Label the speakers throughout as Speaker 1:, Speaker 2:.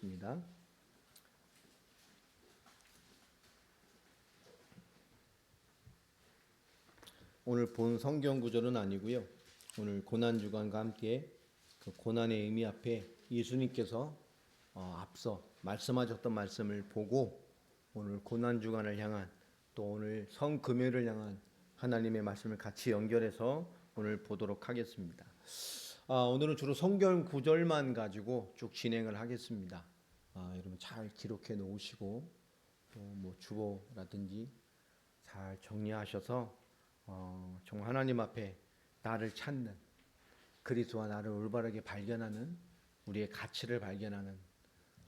Speaker 1: 하겠습니다. 오늘 본 성경 구절은 아니고요. 오늘 고난 주간과 함께 그 고난의 의미 앞에 예수님께서 앞서 말씀하셨던 말씀을 보고 오늘 고난 주간을 향한 또 오늘 성금요를 향한 하나님의 말씀을 같이 연결해서 오늘 보도록 하겠습니다. 오늘은 주로 성경 구절만 가지고 쭉 진행을 하겠습니다. 여러분 잘 기록해 놓으시고 또 뭐 주보라든지 잘 정리하셔서 정말 하나님 앞에 나를 찾는 그리스도와 나를 올바르게 발견하는 우리의 가치를 발견하는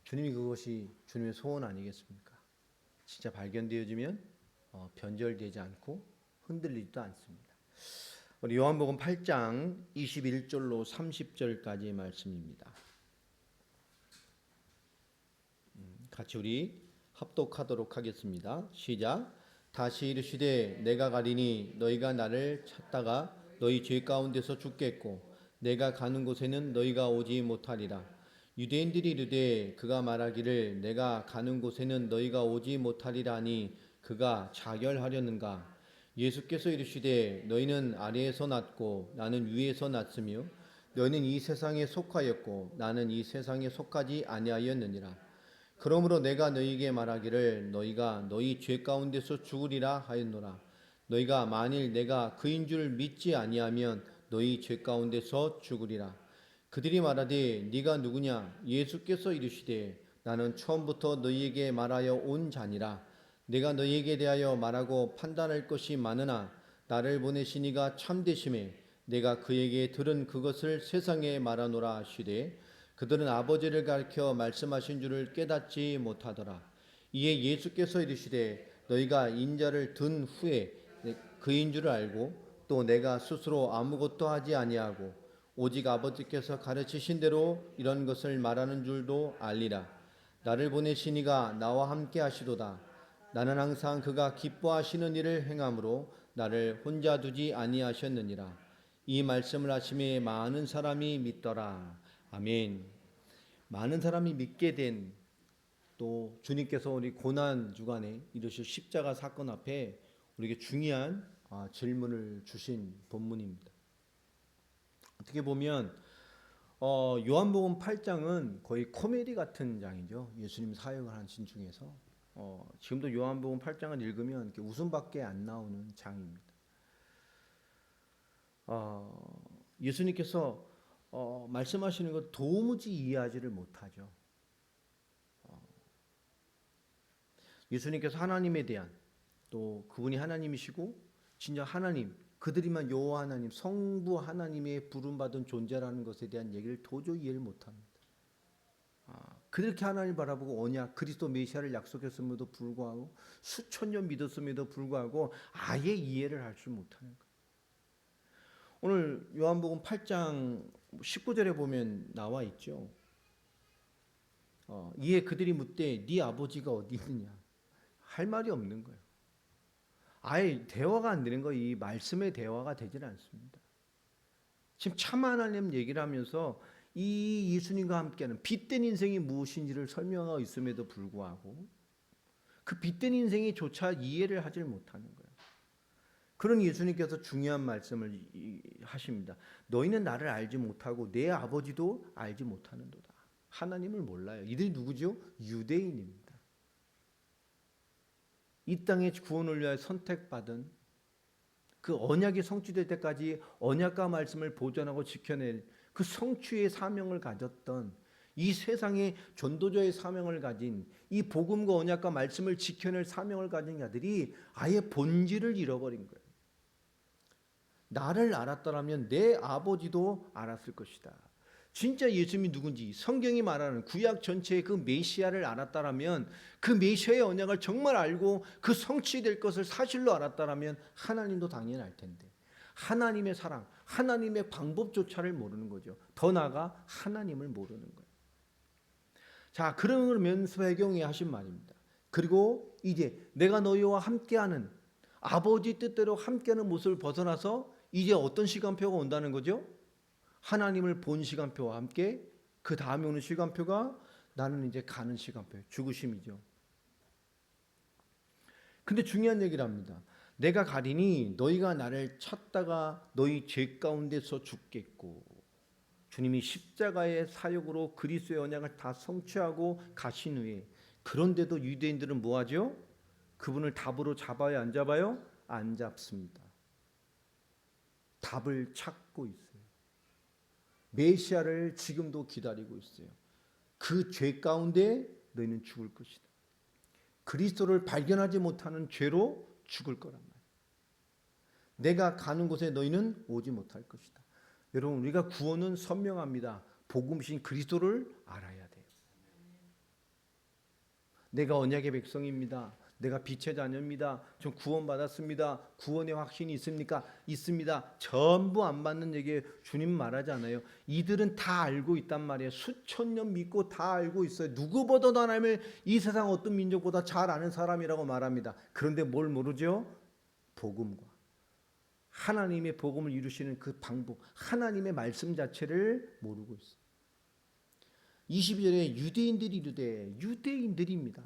Speaker 1: 주님이 그것이 주님의 소원 아니겠습니까? 진짜 발견되어지면 변절되지 않고 흔들리지도 않습니다. 우리 요한복음 8장 21절로 30절까지의 말씀입니다. 같이 우리 합독하도록 하겠습니다. 시작. 다시 이르시되 내가 가리니 너희가 나를 찾다가 너희 죄 가운데서 죽겠고 내가 가는 곳에는 너희가 오지 못하리라. 유대인들이 이르되 그가 말하기를 내가 가는 곳에는 너희가 오지 못하리라니 그가 자결하려는가. 예수께서 이르시되 너희는 아래에서 났고 나는 위에서 났으며 너희는 이 세상에 속하였고 나는 이 세상에 속하지 아니하였느니라. 그러므로 내가 너희에게 말하기를 너희가 너희 죄 가운데서 죽으리라 하였노라. 너희가 만일 내가 그인 줄 믿지 아니하면 너희 죄 가운데서 죽으리라. 그들이 말하되 네가 누구냐? 예수께서 이르시되 나는 처음부터 너희에게 말하여 온 자니라. 내가 너희에게 대하여 말하고 판단할 것이 많으나 나를 보내신 이가 참되심에 내가 그에게 들은 그것을 세상에 말하노라 하시되 그들은 아버지를 가리켜 말씀하신 줄을 깨닫지 못하더라. 이에 예수께서 이르시되 너희가 인자를 든 후에 그인 줄을 알고 또 내가 스스로 아무것도 하지 아니하고 오직 아버지께서 가르치신 대로 이런 것을 말하는 줄도 알리라. 나를 보내신 이가 나와 함께 하시도다. 나는 항상 그가 기뻐하시는 일을 행함으로 나를 혼자 두지 아니하셨느니라. 이 말씀을 하심에 많은 사람이 믿더라. 아멘. 많은 사람이 믿게 된 또 주님께서 우리 고난 주간에 이르실 십자가 사건 앞에 우리에게 중요한 질문을 주신 본문입니다. 어떻게 보면 요한복음 8장은 거의 코미디 같은 장이죠. 예수님 사역을 하신 중에서 지금도 요한복음 8장을 읽으면 이렇게 웃음밖에 안 나오는 장입니다. 예수님께서 말씀하시는 것 도무지 이해하지를 못하죠. 예수님께서 하나님에 대한 또 그분이 하나님이시고 진짜 하나님 그들이만 여호와 하나님 성부 하나님의 부름받은 존재라는 것에 대한 얘기를 도저히 이해를 못합니다. 그렇게 하나님 바라보고 언약 그리스도 메시아를 약속했음에도 불구하고 수천 년 믿었음에도 불구하고 아예 이해를 할 줄 못하는 거예요. 오늘 요한복음 8장 19절에 보면 나와 있죠. 이에 그들이 묻되 네 아버지가 어디 있느냐. 할 말이 없는 거예요. 아예 대화가 안 되는 거예요. 이 말씀의 대화가 되질 않습니다. 지금 참 하나님 얘기를 하면서 이 예수님과 함께하는 빛된 인생이 무엇인지를 설명하고 있음에도 불구하고 그 빛된 인생이 조차 이해를 하질 못하는 거예요. 그런 예수님께서 중요한 말씀을 하십니다. 너희는 나를 알지 못하고 내 아버지도 알지 못하는도다. 하나님을 몰라요. 이들이 누구죠? 유대인입니다. 이 땅에 구원을 위하여 선택받은 그 언약이 성취될 때까지 언약과 말씀을 보존하고 지켜낼 그 성취의 사명을 가졌던 이 세상의 전도자의 사명을 가진 이 복음과 언약과 말씀을 지켜낼 사명을 가진 자들이 아예 본질을 잃어버린 거예요. 나를 알았더라면 내 아버지도 알았을 것이다. 진짜 예수님이 누군지 성경이 말하는 구약 전체의 그 메시아를 알았다라면 그 메시아의 언약을 정말 알고 그 성취될 것을 사실로 알았다라면 하나님도 당연히 알 텐데 하나님의 사랑, 하나님의 방법조차를 모르는 거죠. 더 나아가 하나님을 모르는 거예요. 자, 그러면서 배경에 하신 말입니다. 그리고 이제 내가 너희와 함께하는 아버지 뜻대로 함께하는 모습을 벗어나서 이제 어떤 시간표가 온다는 거죠? 하나님을 본 시간표와 함께 그 다음에 오는 시간표가 나는 이제 가는 시간표예요. 죽으심이죠. 근데 중요한 얘기를 합니다. 내가 가리니 너희가 나를 찾다가 너희 죄 가운데서 죽겠고, 주님이 십자가의 사역으로 그리스도의 언약을 다 성취하고 가신 후에, 그런데도 유대인들은 뭐하죠? 그분을 답으로 잡아요, 안 잡아요? 안 잡습니다. 답을 찾고 있어요. 메시아를 지금도 기다리고 있어요. 그 죄 가운데 너희는 죽을 것이다. 그리스도를 발견하지 못하는 죄로 죽을 거란 말이에요. 내가 가는 곳에 너희는 오지 못할 것이다. 여러분, 우리가 구원은 선명합니다. 복음신 그리스도를 알아야 돼요. 내가 언약의 백성입니다. 내가 빛의 자녀입니다. 전 구원받았습니다. 구원의 확신이 있습니까? 있습니다. 전부 안 받는 얘기에 주님 말하지 않아요. 이들은 다 알고 있단 말이에요. 수천 년 믿고 다 알고 있어요. 누구보다도 하나님을 이 세상 어떤 민족보다 잘 아는 사람이라고 말합니다. 그런데 뭘 모르죠? 복음과 하나님의 복음을 이루시는 그 방법, 하나님의 말씀 자체를 모르고 있어요. 22절에 유대인들이 이르되, 유대인들입니다.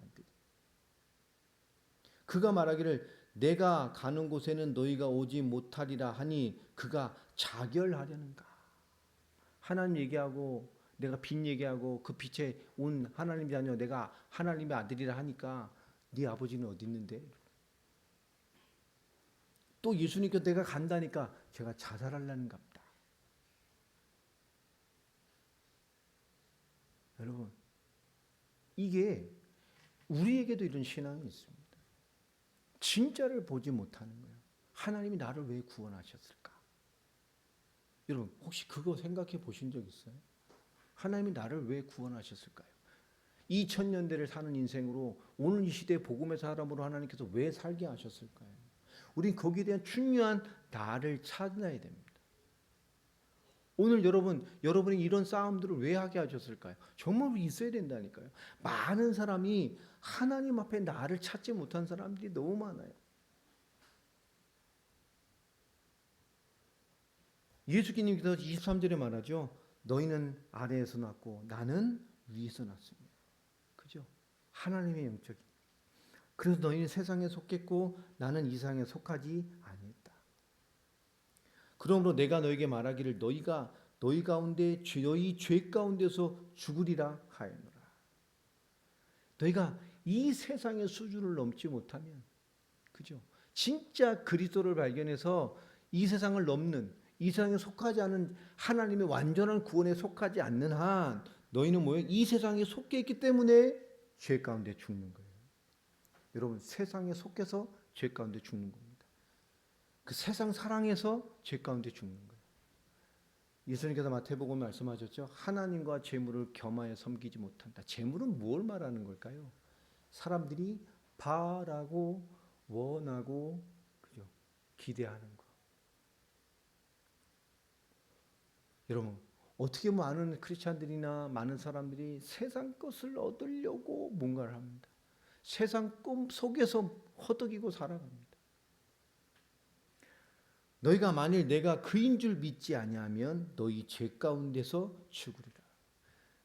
Speaker 1: 그가 말하기를 내가 가는 곳에는 너희가 오지 못하리라 하니 그가 자결하려는가. 하나님 얘기하고 내가 빛 얘기하고 그 빛에 온 하나님 자녀, 내가 하나님의 아들이라 하니까 네 아버지는 어디 있는데? 또 예수님께 내가 간다니까 제가 자살하려는가 보다. 여러분, 이게 우리에게도 이런 신앙이 있습니다. 진짜를 보지 못하는 거예요. 하나님이 나를 왜 구원하셨을까? 여러분, 혹시 그거 생각해 보신 적 있어요? 하나님이 나를 왜 구원하셨을까요? 2000년대를 사는 인생으로 오늘 이 시대의 복음의 사람으로 하나님께서 왜 살게 하셨을까요? 우린 거기에 대한 중요한 나를 찾아야 됩니다. 오늘 여러분이 이런 싸움들을 왜 하게 하셨을까요? 정말 있어야 된다니까요. 많은 사람이 하나님 앞에 나를 찾지 못한 사람들이 너무 많아요. 예수님께서 23절에 말하죠. 너희는 아래에서 났고 나는 위에서 났습니다. 그죠? 하나님의 영적인. 그래서 너희는 세상에 속했고 나는 이 세상에 속하지 아니했다. 그러므로 내가 너에게 말하기를 너희가 너희 가운데 너희 죄 가운데서 죽으리라 하였노라. 너희가 이 세상의 수준을 넘지 못하면, 그죠? 진짜 그리스도를 발견해서 이 세상을 넘는, 이 세상에 속하지 않은 하나님의 완전한 구원에 속하지 않는 한 너희는 뭐예요? 이 세상에 속해 있기 때문에 죄 가운데 죽는 거예요. 여러분, 세상에 속해서 죄 가운데 죽는 겁니다. 그 세상 사랑해서 죄 가운데 죽는 거예요. 예수님께서 마태복음 말씀하셨죠. 하나님과 재물을 겸하여 섬기지 못한다. 재물은 뭘 말하는 걸까요? 사람들이 바라고 원하고, 그죠? 기대하는 거. 여러분, 어떻게 많은 크리스찬들이나 많은 사람들이 세상 것을 얻으려고 뭔가를 합니다. 세상 꿈 속에서 허덕이고 살아갑니다. 너희가 만일 내가 그인 줄 믿지 아니하면 너희 죄 가운데서 죽으리라.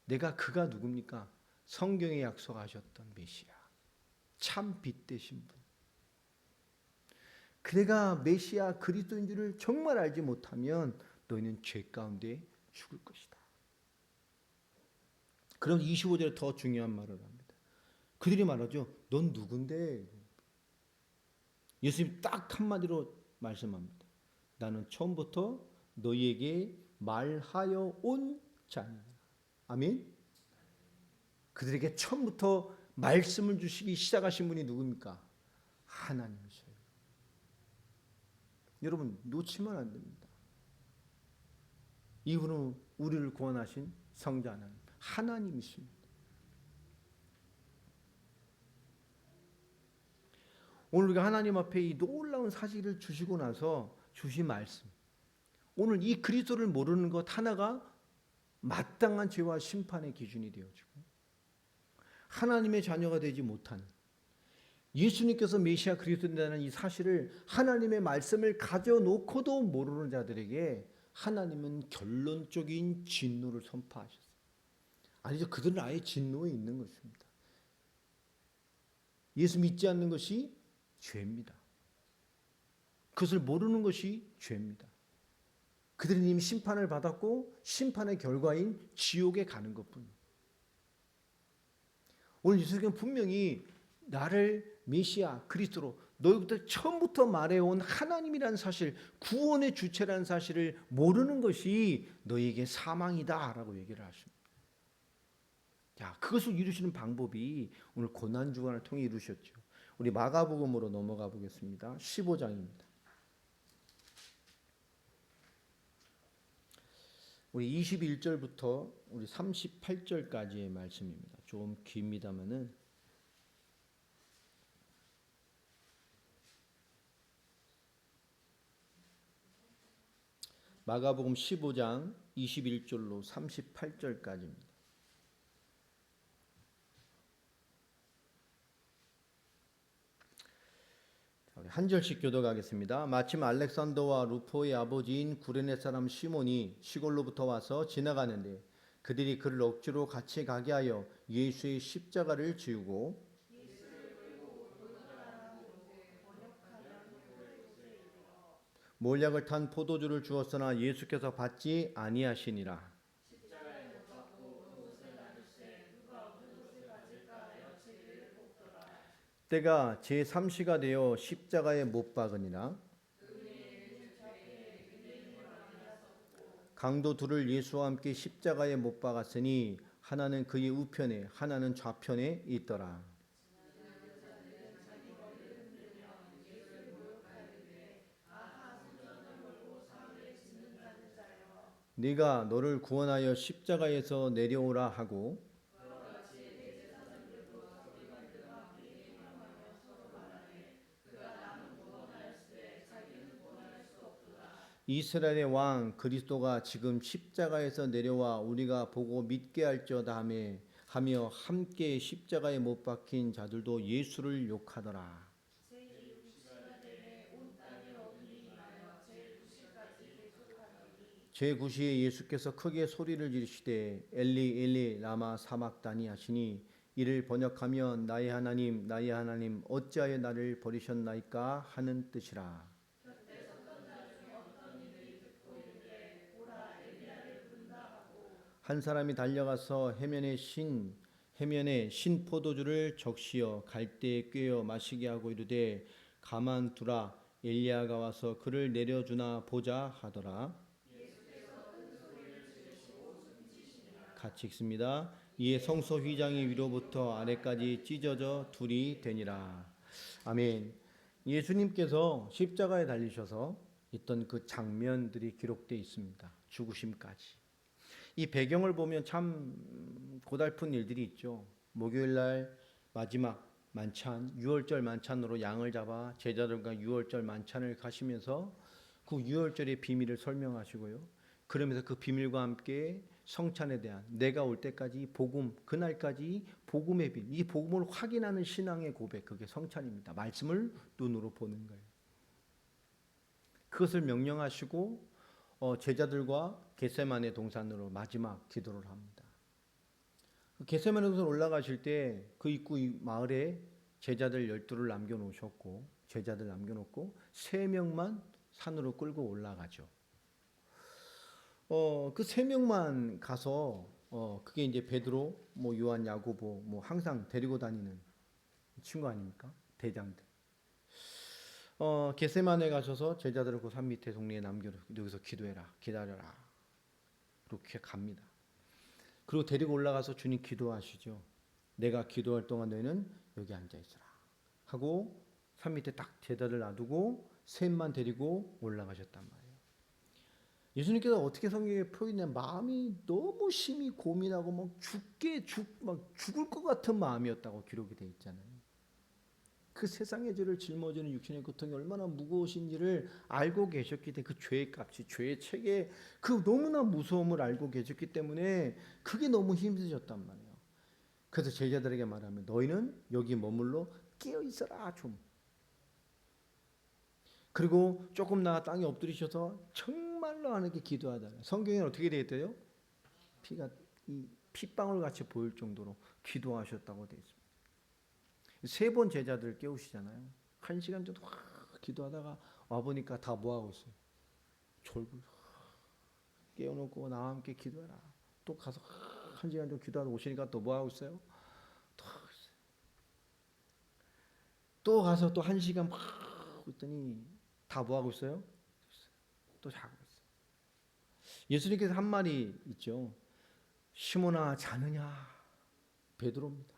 Speaker 1: 내가 그가 누굽니까? 성경에 약속하셨던 메시아, 참 빛 되신 분. 그대가 메시아 그리스도인 줄을 정말 알지 못하면 너희는 죄 가운데 죽을 것이다. 그럼 25절에 더 중요한 말을 합니다. 그들이 말하죠. 넌 누군데? 예수님 딱 한마디로 말씀합니다. 나는 처음부터 너희에게 말하여 온 자니라. 아멘. 그들에게 처음부터 말씀을 주시기 시작하신 분이 누굽니까? 하나님이셔요. 여러분, 놓치면 안 됩니다. 이분은 우리를 구원하신 성자 하나님, 하나님이십니다. 오늘 우리가 하나님 앞에 이 놀라운 사실을 주시고 나서 주신 말씀, 오늘 이 그리스도를 모르는 것 하나가 마땅한 죄와 심판의 기준이 되어지고, 하나님의 자녀가 되지 못한, 예수님께서 메시아 그리스도라는 이 사실을 하나님의 말씀을 가져놓고도 모르는 자들에게 하나님은 결론적인 진노를 선포하셨어요. 아니죠. 그들은 아예 진노에 있는 것입니다. 예수 믿지 않는 것이 죄입니다. 그것을 모르는 것이 죄입니다. 그들은 이미 심판을 받았고 심판의 결과인 지옥에 가는 것뿐. 오늘 예수님은 분명히 나를 메시아 그리스도로 너희부터 처음부터 말해온 하나님이라는 사실, 구원의 주체라는 사실을 모르는 것이 너희에게 사망이다라고 얘기를 하십니다. 자, 그것을 이루시는 방법이 오늘 고난주간을 통해 이루셨죠. 우리 마가복음으로 넘어가 보겠습니다. 15장입니다. 우리 21절부터 우리 38절까지의 말씀입니다. 좀 깁니다만은 마가복음 15장 21절로 38절까지입니다. 한 절씩 교독하겠습니다. 마침 알렉산더와 루포의 아버지인 구레네 사람 시몬이 시골로부터 와서 지나가는데 그들이 그를 억지로 같이 가게 하여 예수의 십자가를 지우고 몰약을 탄 포도주를 주었으나 예수께서 받지 아니하시니라. 때가 제3시가 되어 십자가에 못 박으니라. 강도 둘을 예수와 함께 십자가에 못 박았으니 하나는 그의 우편에 하나는 좌편에 있더라. 네가 너를 구원하여 십자가에서 내려오라 하고 이스라엘의 왕 그리스도가 지금 십자가에서 내려와 우리가 보고 믿게 할지어다 하며 함께 십자가에 못 박힌 자들도 예수를 욕하더라. 제9시에 예수께서 크게 소리를 지르시되 엘리 엘리 라마 사막다니 하시니 이를 번역하면 나의 하나님 어찌하여 나를 버리셨나이까 하는 뜻이라. 한 사람이 달려가서 해면에 신 포도주를 적시어 갈대에 꿰어 마시게 하고 이르되 가만두라 엘리야가 와서 그를 내려주나 보자 하더라. 같이 읽습니다. 이에 성소 휘장이 위로부터 아래까지 찢어져 둘이 되니라. 아멘. 예수님께서 십자가에 달리셔서 있던 그 장면들이 기록되어 있습니다. 죽으심까지. 이 배경을 보면 참 고달픈 일들이 있죠. 목요일 날 마지막 만찬, 유월절 만찬으로 양을 잡아 제자들과 유월절 만찬을 가시면서 그 유월절의 비밀을 설명하시고요. 그러면서 그 비밀과 함께 성찬에 대한 내가 올 때까지 복음, 그날까지 복음의 비밀, 이 복음을 확인하는 신앙의 고백, 그게 성찬입니다. 말씀을 눈으로 보는 거예요. 그것을 명령하시고 제자들과 겟세마네 동산으로 마지막 기도를 합니다. 겟세마네 동산 올라가실 때 그 입구 마을에 제자들 12를 남겨놓으셨고 제자들 남겨놓고 3명만 산으로 끌고 올라가죠. 그 3명만 가서 그게 이제 베드로, 뭐 요한, 야고보, 뭐 항상 데리고 다니는 친구 아닙니까? 대장들. 겟세마네 가셔서 제자들을 그 산 밑에 동네에 남겨놓고 여기서 기도해라, 기다려라. 그렇게 갑니다. 그리고 데리고 올라가서 주님 기도하시죠. 내가 기도할 동안 너희는 여기 앉아 있어라 하고 산 밑에 딱 제자들 놔두고 셋만 데리고 올라가셨단 말이에요. 예수님께서 어떻게 성경에 표현했냐면 마음이 너무 심히 고민하고 막 죽을 것 같은 마음이었다고 기록이 되어 있잖아요. 그 세상의 죄를 짊어지는 육신의 고통이 얼마나 무거우신지를 알고 계셨기 때문에 그 죄의 값이 죄의 책에 그 너무나 무서움을 알고 계셨기 때문에 그게 너무 힘드셨단 말이에요. 그래서 제자들에게 말하면 너희는 여기 머물러 깨어 있어라 좀. 그리고 조금 나아 땅에 엎드리셔서 정말로 하나님께 기도하잖아요. 성경에는 어떻게 되어 있대요? 핏방울 같이 보일 정도로 기도하셨다고 되어 있습니다. 3번 제자들 깨우시잖아요. 1시간 정도 확 기도하다가 와보니까 다 뭐하고 있어요? 졸고 깨워놓고 나와 함께 기도해라. 또 가서 1시간 정도 기도하다 오시니까 또 뭐하고 있어요? 또 가서 또 1시간 막 있더니 다 뭐하고 있어요? 또 자고 있어요. 예수님께서 한 말이 있죠. 시몬아 자느냐? 베드로입니다.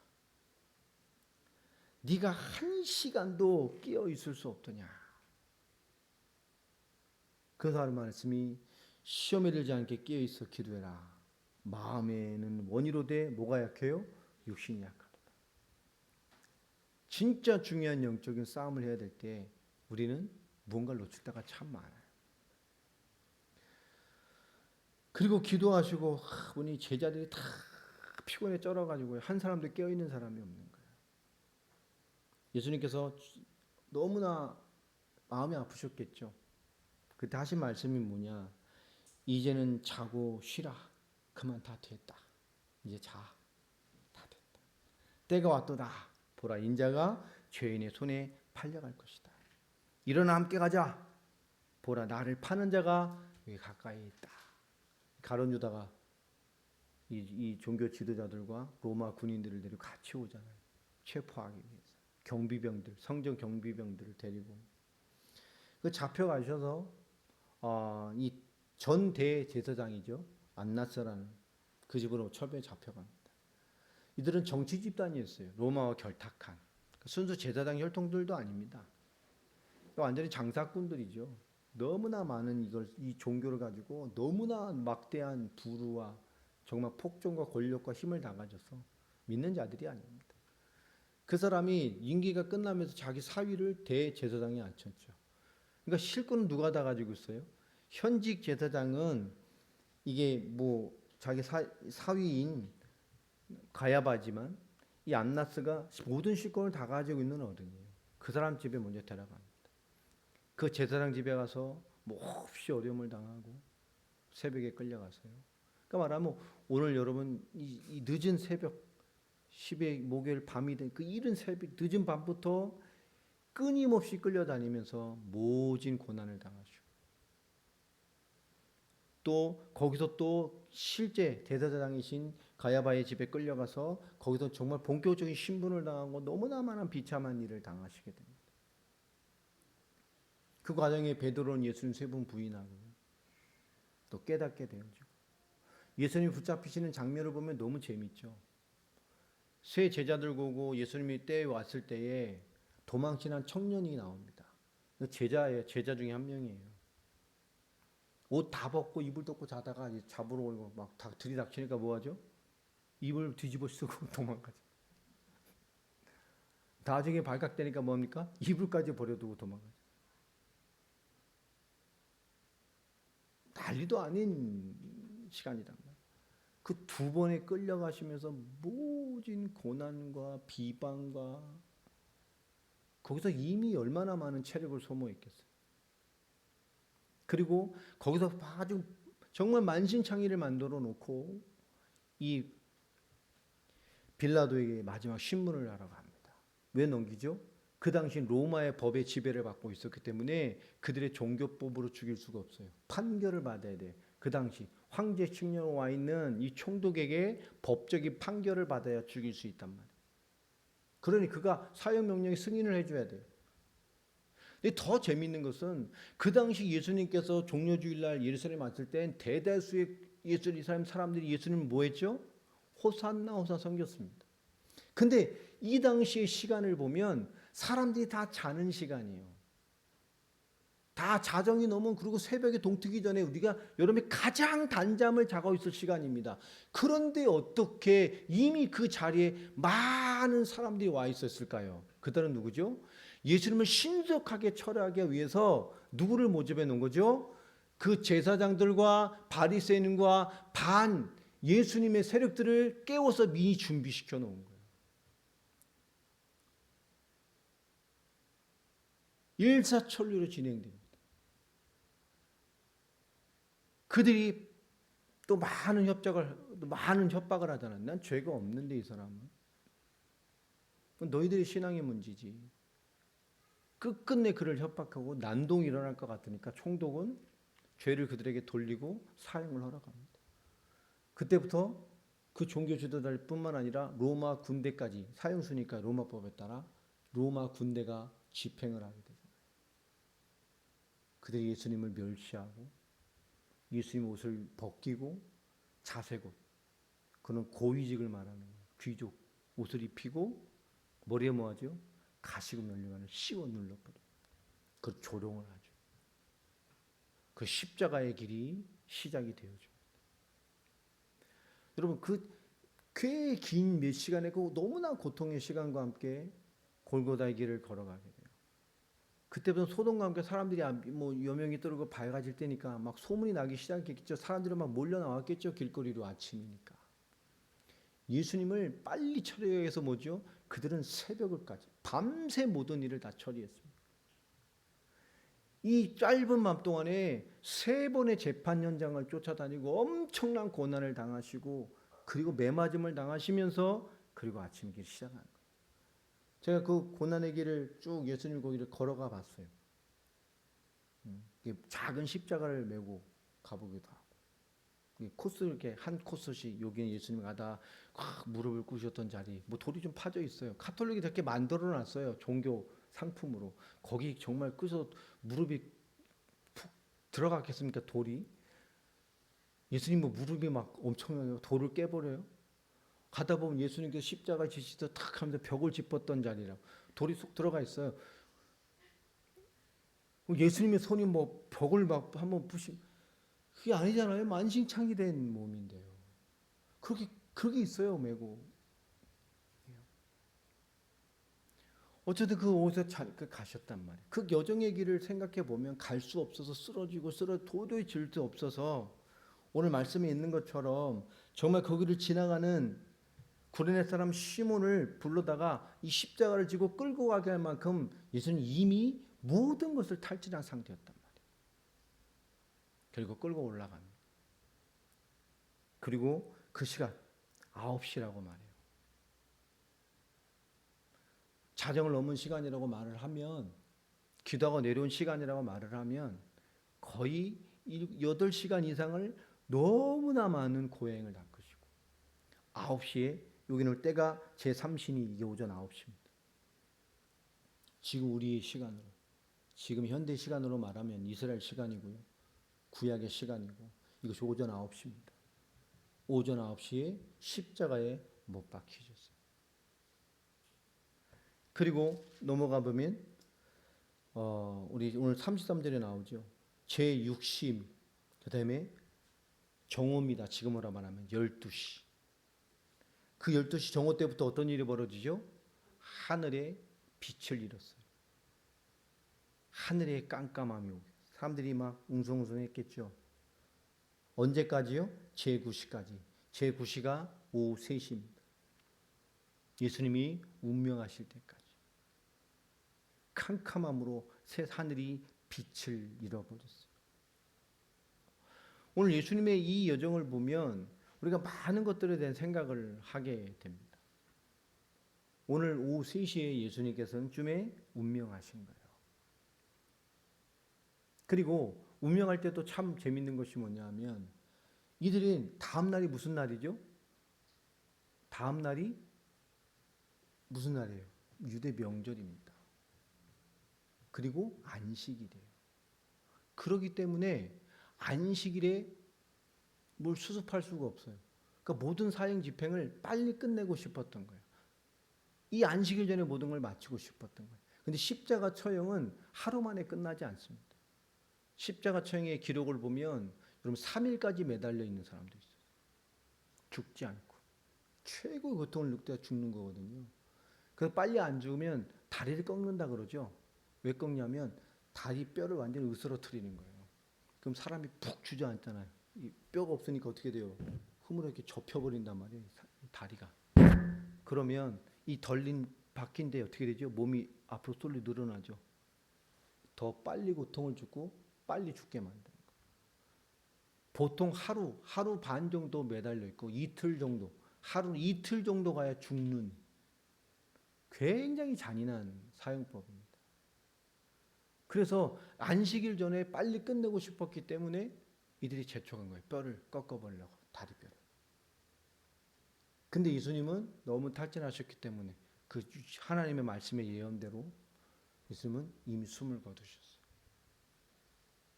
Speaker 1: 네가 1시간도 깨어 있을 수 없더냐? 그래서 하는 말씀이 시험에 들지 않게 깨어 있어 기도해라. 마음에는 원이로되 뭐가 약해요? 육신이 약하다. 진짜 중요한 영적인 싸움을 해야 될 때 우리는 무언가를 놓칠 때가 참 많아요. 그리고 기도하시고 보니 제자들이 다 피곤에 쩔어가지고 한 사람도 깨어있는 사람이 없는 거예요. 예수님께서 너무나 마음이 아프셨겠죠. 그때 하신 말씀이 뭐냐? 이제는 자고 쉬라. 그만 다 됐다. 이제 자. 다 됐다. 때가 왔도다. 보라 인자가 죄인의 손에 팔려갈 것이다. 일어나 함께 가자. 보라 나를 파는 자가 여기 가까이 있다. 가룟 유다가 이 종교 지도자들과 로마 군인들을 데리고 같이 오잖아요. 체포하기 위해서. 경비병들, 성전 경비병들을 데리고 그 잡혀가셔서 이 전 대제사장이죠. 안나스라는 그 집으로 철벽에 잡혀갑니다. 이들은 정치 집단이었어요. 로마와 결탁한 순수 제사장 혈통들도 아닙니다. 완전히 장사꾼들이죠. 너무나 많은 이 종교를 가지고 너무나 막대한 부류와 정말 폭정과 권력과 힘을 다 가져서 믿는 자들이 아닙니다. 그 사람이 임기가 끝나면서 자기 사위를 대제사장에 앉혔죠. 그러니까 실권은 누가 다 가지고 있어요? 현직 제사장은 이게 뭐 자기 사위인 가야바지만 이 안나스가 모든 실권을 다 가지고 있는 어른이에요. 그 사람 집에 먼저 데려갑니다. 그 제사장 집에 가서 몹시 어려움을 당하고 새벽에 끌려가서요. 그러니까 말하면 오늘 여러분 이 늦은 새벽 10일 목요일 밤이 된 그 이른 새벽 늦은 밤부터 끊임없이 끌려다니면서 모진 고난을 당하시고 또 거기서 또 실제 대제사장이신 가야바의 집에 끌려가서 거기서 정말 본격적인 신분을 당하고 너무나 많은 비참한 일을 당하시게 됩니다. 그 과정에 베드로는 예수님 3번 부인하고 또 깨닫게 되어지고 예수님 붙잡히시는 장면을 보면 너무 재밌죠. 세 제자들 보고 예수님이 때에 왔을 때에 도망치는 청년이 나옵니다. 제자예요. 제자 중에 한 명이에요. 옷 다 벗고 이불 덮고 자다가 잡으러 오고 막 들이닥치니까 뭐하죠? 이불 뒤집어 쓰고 도망가죠. 나중에 발각되니까 뭡니까? 이불까지 버려두고 도망가죠. 난리도 아닌 시간이란 말이에요. 그 2번에 끌려가시면서 모진 고난과 비방과 거기서 이미 얼마나 많은 체력을 소모했겠어요. 그리고 거기서 아주 정말 만신창이를 만들어 놓고 이 빌라도에게 마지막 신문을 하러 갑니다. 왜 넘기죠? 그 당시 로마의 법의 지배를 받고 있었기 때문에 그들의 종교법으로 죽일 수가 없어요. 판결을 받아야 돼. 그 당시 황제 측면에 와 있는 이 총독에게 법적인 판결을 받아야 죽일 수 있단 말이에요. 그러니 그가 사형명령에 승인을 해줘야 돼요. 근데 더 재미있는 것은 그 당시 예수님께서 종려주일날 예루살렘 왔을 땐 대다수의 이스라엘 사람들이 예수님을 뭐 했죠? 호산나 호산나 섬겼습니다. 근데 이 당시의 시간을 보면 사람들이 다 자는 시간이에요. 다 자정이 넘은 그리고 새벽에 동트기 전에 우리가 여러분이 가장 단잠을 자고 있을 시간입니다. 그런데 어떻게 이미 그 자리에 많은 사람들이 와 있었을까요? 그들은 누구죠? 예수님을 신속하게 처리하기 위해서 누구를 모집해 놓은 거죠? 그 제사장들과 바리새인과 반 예수님의 세력들을 깨워서 미리 준비시켜 놓은 거예요. 일사천리로 진행됩니다. 그들이 또 많은 협박을 하잖아. 난 죄가 없는데 이 사람은. 너희들의 신앙의 문제지. 끝끝내 그를 협박하고 난동이 일어날 것 같으니까 총독은 죄를 그들에게 돌리고 사형을 허락합니다. 그때부터 그 종교 지도자뿐만 아니라 로마 군대까지 사형수니까 로마법에 따라 로마 군대가 집행을 하게 되잖아요. 그들이 예수님을 멸시하고 예수님 옷을 벗기고 자색옷, 그는 고위직을 말하는 거예요. 귀족 옷을 입히고 머리에 뭐하죠? 가시금 연료관을 씌워 눌러버려요. 그 조롱을 하죠. 그 십자가의 길이 시작이 되어죠. 여러분 그 꽤 긴 몇 시간의 그 너무나 고통의 시간과 함께 골고다의 길을 걸어가게 돼요. 그때부터 소돔과 함께 사람들이 뭐 여명이 떨고 밝아질 때니까 막 소문이 나기 시작했겠죠. 사람들이 막 몰려 나왔겠죠. 길거리로 아침이니까. 예수님을 빨리 처리하기 위해서 뭐죠? 그들은 새벽을까지 밤새 모든 일을 다 처리했습니다. 이 짧은 밤 동안에 3번의 재판 현장을 쫓아다니고 엄청난 고난을 당하시고 그리고 매맞음을 당하시면서 그리고 아침 길 시작하는 거예요. 제가 그 고난의 길을 쭉 예수님 거기를 걸어가 봤어요. 작은 십자가를 메고 가보기도 하고 코스 이렇게 한 코스씩 여기는 예수님 가다 무릎을 꿇으셨던 자리 뭐 돌이 좀 파져 있어요. 카톨릭이 이렇게 만들어 놨어요. 종교 상품으로. 거기 정말 끄서 무릎이 푹 들어갔겠습니까? 돌이. 예수님 뭐 무릎이 막 엄청나게 돌을 깨버려요. 가다 보면 예수님께서 십자가 지시서 탁 하면서 벽을 짚었던 자리라고. 돌이 쏙 들어가 있어요. 예수님의 손이 뭐 벽을 막 한번 그게 아니잖아요. 만신창이 된 몸인데요. 그렇게 있어요, 메고. 어쨌든 그 옷에 가셨단 말이에요. 그 여정의 길을 생각해 보면 갈 수 없어서 쓰러지고 도저히 질 수 없어서 오늘 말씀에 있는 것처럼 정말 거기를 지나가는 구레네 사람 시몬을 불러다가 이 십자가를 지고 끌고 가게 할 만큼 예수는 이미 모든 것을 탈진한 상태였단 말이에요. 그리고 끌고 올라갑니다. 그리고 그 시간 9시라고 말해요. 자정을 넘은 시간이라고 말을 하면 기도하고 내려온 시간이라고 말을 하면 거의 8시간 이상을 너무나 많은 고행을 할 것이고 9시에 여기는 때가 제3신이 이게 오전 9시입니다. 지금 우리의 시간으로 지금 현대 시간으로 말하면 이스라엘 시간이고요. 구약의 시간이고 이것이 오전 9시입니다. 오전 9시에 십자가에 못 박히셨어요. 그리고 넘어가 보면 우리 오늘 33절에 나오죠. 제6심 그 다음에 정오입니다. 지금으로 말하면 12시. 그 12시 정오 때부터 어떤 일이 벌어지죠? 하늘에 빛을 잃었어요. 하늘에 깜깜함이 오고 사람들이 막 웅성웅성했겠죠. 언제까지요? 제9시까지. 제9시가 오후 3시입니다. 예수님이 운명하실 때까지. 캄캄함으로 새 하늘이 빛을 잃어버렸어요. 오늘 예수님의 이 여정을 보면 우리가 많은 것들에 대한 생각을 하게 됩니다. 오늘 오후 3시에 예수님께서는 쯤에 운명하신 거예요. 그리고 운명할 때도 참 재밌는 것이 뭐냐면 이들이 다음 날이 무슨 날이죠? 다음 날이 무슨 날이에요? 유대 명절입니다. 그리고 안식일이에요. 그렇기 때문에 안식일에 뭘 수습할 수가 없어요. 그러니까 모든 사형 집행을 빨리 끝내고 싶었던 거예요. 이 안식일 전에 모든 걸 마치고 싶었던 거예요. 근데 십자가 처형은 하루 만에 끝나지 않습니다. 십자가 처형의 기록을 보면 여러분 3일까지 매달려 있는 사람도 있어요. 죽지 않고. 최고의 고통을 느끼다 죽는 거거든요. 그래서 빨리 안 죽으면 다리를 꺾는다 그러죠. 왜 꺾냐면 다리 뼈를 완전히 으스러뜨리는 거예요. 그럼 사람이 푹 주저앉잖아요. 이 뼈가 없으니까 어떻게 돼요? 흐물하게 접혀버린단 말이에요. 다리가. 그러면 이 덜린 박힌 데 어떻게 되죠? 몸이 앞으로 쏠리 늘어나죠. 더 빨리 고통을 주고 빨리 죽게 만드는 거예요. 보통 하루 반 정도 매달려 있고 이틀 정도, 하루 이틀 정도 가야 죽는 굉장히 잔인한 사형법입니다. 그래서 안식일 전에 빨리 끝내고 싶었기 때문에 이들이 재촉한 거예요. 뼈를 꺾어버리려고, 다리뼈를. 근데 예수님은 너무 탈진하셨기 때문에 그 하나님의 말씀의 예언대로 예수님은 이미 숨을 거두셨어요.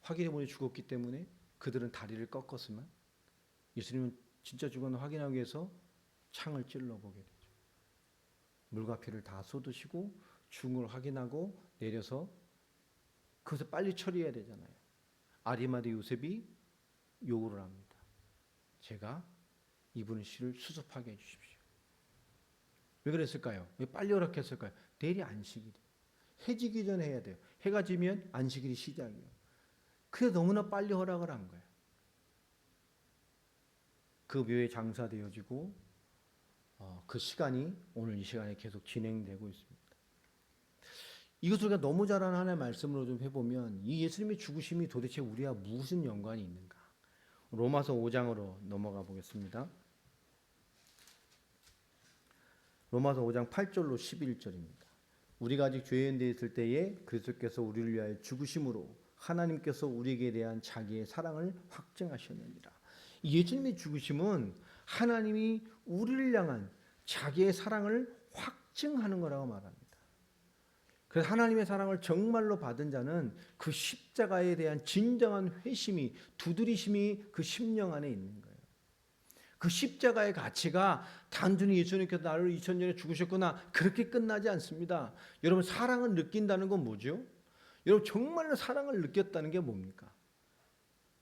Speaker 1: 확인해보니 죽었기 때문에 그들은 다리를 꺾었으면 예수님은 진짜 죽었나 확인하기 위해서 창을 찔러보게 되죠. 물과 피를 다 쏟으시고 죽은 걸 확인하고 내려서 그것을 빨리 처리해야 되잖아요. 아리마대 요셉이 요구를 합니다. 제가 이분의 시를 수습하게 해주십시오. 왜 그랬을까요? 왜 빨리 허락했을까요? 내일이 안식일이에요. 해 지기 전에 해야 돼요. 해가 지면 안식일이 시작이에요. 그래서 너무나 빨리 허락을 한 거예요. 그 묘에 장사되어지고 그 시간이 오늘 이 시간에 계속 진행되고 있습니다. 이것을 우리가 너무 잘 아는 하나의 말씀으로 좀 해보면 이 예수님의 죽으심이 도대체 우리와 무슨 연관이 있는가? 로마서 5장으로 넘어가 보겠습니다. 로마서 5장 8절로 11절입니다. 우리가 아직 죄인 되어 있을 때에 그리스도께서 우리를 위하여 죽으심으로 하나님께서 우리에게 대한 자기의 사랑을 확증하셨느니라. 예수님의 죽으심은 하나님이 우리를 향한 자기의 사랑을 확증하는 거라고 말합니다. 그래서 하나님의 사랑을 정말로 받은 자는 그 십자가에 대한 진정한 회심이, 두드리심이 그 심령 안에 있는 거예요. 그 십자가의 가치가 단순히 예수님께서 나를 2000년에 죽으셨구나 그렇게 끝나지 않습니다. 여러분, 사랑을 느낀다는 건 뭐죠? 여러분, 정말로 사랑을 느꼈다는 게 뭡니까?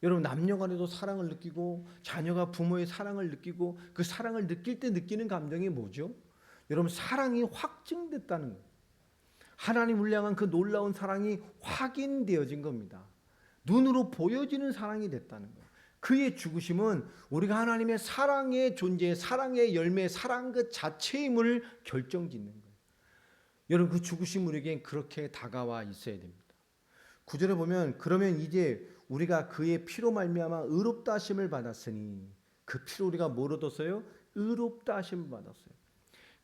Speaker 1: 여러분, 남녀간에도 사랑을 느끼고 자녀가 부모의 사랑을 느끼고 그 사랑을 느낄 때 느끼는 감정이 뭐죠? 여러분, 사랑이 확증됐다는 거예요. 하나님을 향한 그 놀라운 사랑이 확인되어진 겁니다. 눈으로 보여지는 사랑이 됐다는 거예요. 그의 죽으심은 우리가 하나님의 사랑의 존재, 사랑의 열매, 사랑 그 자체임을 결정짓는 거예요. 여러분, 그 죽으심 우리에겐 그렇게 다가와 있어야 됩니다. 9절에 보면 그러면 이제 우리가 그의 피로 말미암아 의롭다 하심을 받았으니, 그 피로 우리가 뭘 얻었어요? 의롭다 하심을 받았어요.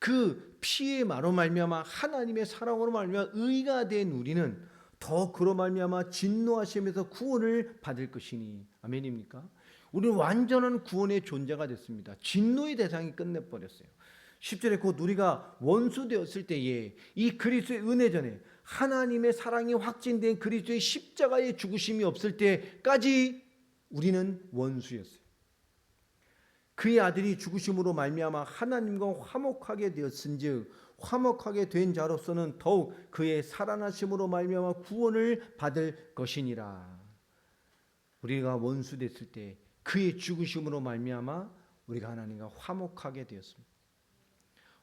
Speaker 1: 그 피의 마로 말미암아 하나님의 사랑으로 말미암아 의가 된 우리는 더 그로 말미암아 진노하심에서 구원을 받을 것이니. 아멘입니까? 우리는 완전한 구원의 존재가 됐습니다. 진노의 대상이 끝내버렸어요. 10절에 곧 우리가 원수 되었을 때에 이 그리스도의 은혜 전에 하나님의 사랑이 확진된 그리스도의 십자가의 죽으심이 없을 때까지 우리는 원수였어요. 그의 아들이 죽으심으로 말미암아 하나님과 화목하게 되었은즉 화목하게 된 자로서는 더욱 그의 살아나심으로 말미암아 구원을 받을 것이니라. 우리가 원수 됐을 때 그의 죽으심으로 말미암아 우리가 하나님과 화목하게 되었습니다.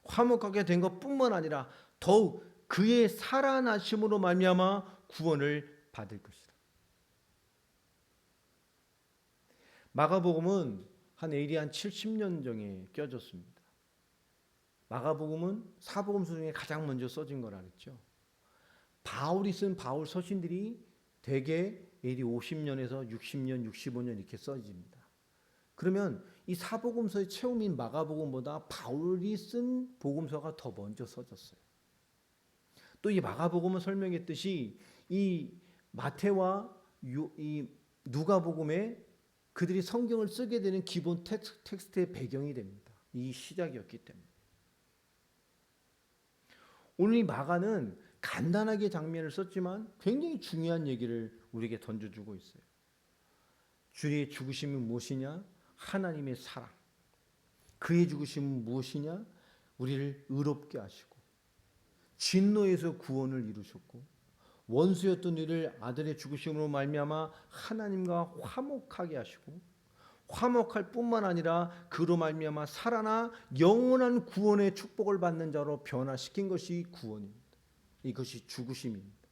Speaker 1: 화목하게 된 것뿐만 아니라 더욱 그의 살아나심으로 말미암아 구원을 받을 것이다. 마가복음은 한 AD 한 70년 전에 껴졌습니다. 마가복음은 사복음서 중에 가장 먼저 써진 거라 그랬죠. 바울이 쓴 바울 서신들이 대개 AD 50년에서 60년, 65년 이렇게 써집니다. 그러면 이 사복음서의 체험인 마가복음보다 바울이 쓴 복음서가 더 먼저 써졌어요. 또 이 마가복음은 설명했듯이 이 마태와 이 누가복음에 그들이 성경을 쓰게 되는 기본 텍스트의 배경이 됩니다. 이 시작이었기 때문에. 오늘 이 마가는 간단하게 장면을 썼지만 굉장히 중요한 얘기를 우리에게 던져주고 있어요. 주의 죽으심이 무엇이냐? 하나님의 사랑. 그의 죽으심은 무엇이냐? 우리를 의롭게 하시고 진노에서 구원을 이루셨고 원수였던 이를 아들의 죽으심으로 말미암아 하나님과 화목하게 하시고 화목할 뿐만 아니라 그로 말미암아 살아나 영원한 구원의 축복을 받는 자로 변화시킨 것이 구원입니다. 이것이 죽으심입니다.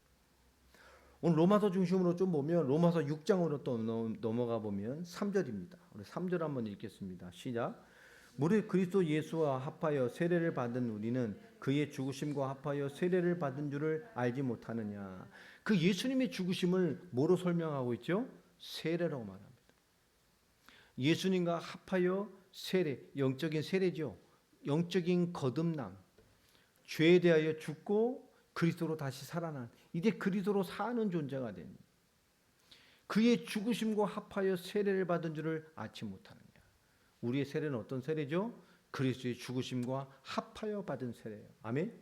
Speaker 1: 오늘 로마서 중심으로 좀 보면 로마서 6장으로 또 넘어가 보면 3절입니다. 우리 3절 한번 읽겠습니다. 시작. 무릇 그리스도 예수와 합하여 세례를 받은 우리는 그의 죽으심과 합하여 세례를 받은 줄을 알지 못하느냐. 그 예수님의 죽으심을 뭐로 설명하고 있죠? 세례라고 말합니다. 예수님과 합하여 세례, 영적인 세례죠. 영적인 거듭남, 죄에 대하여 죽고 그리스도로 다시 살아난, 이제 그리스도로 사는 존재가 된, 그의 죽으심과 합하여 세례를 받은 줄을 알지 못하느냐. 우리의 세례는 어떤 세례죠? 그리스도의 죽으심과 합하여 받은 세례예요. 아멘.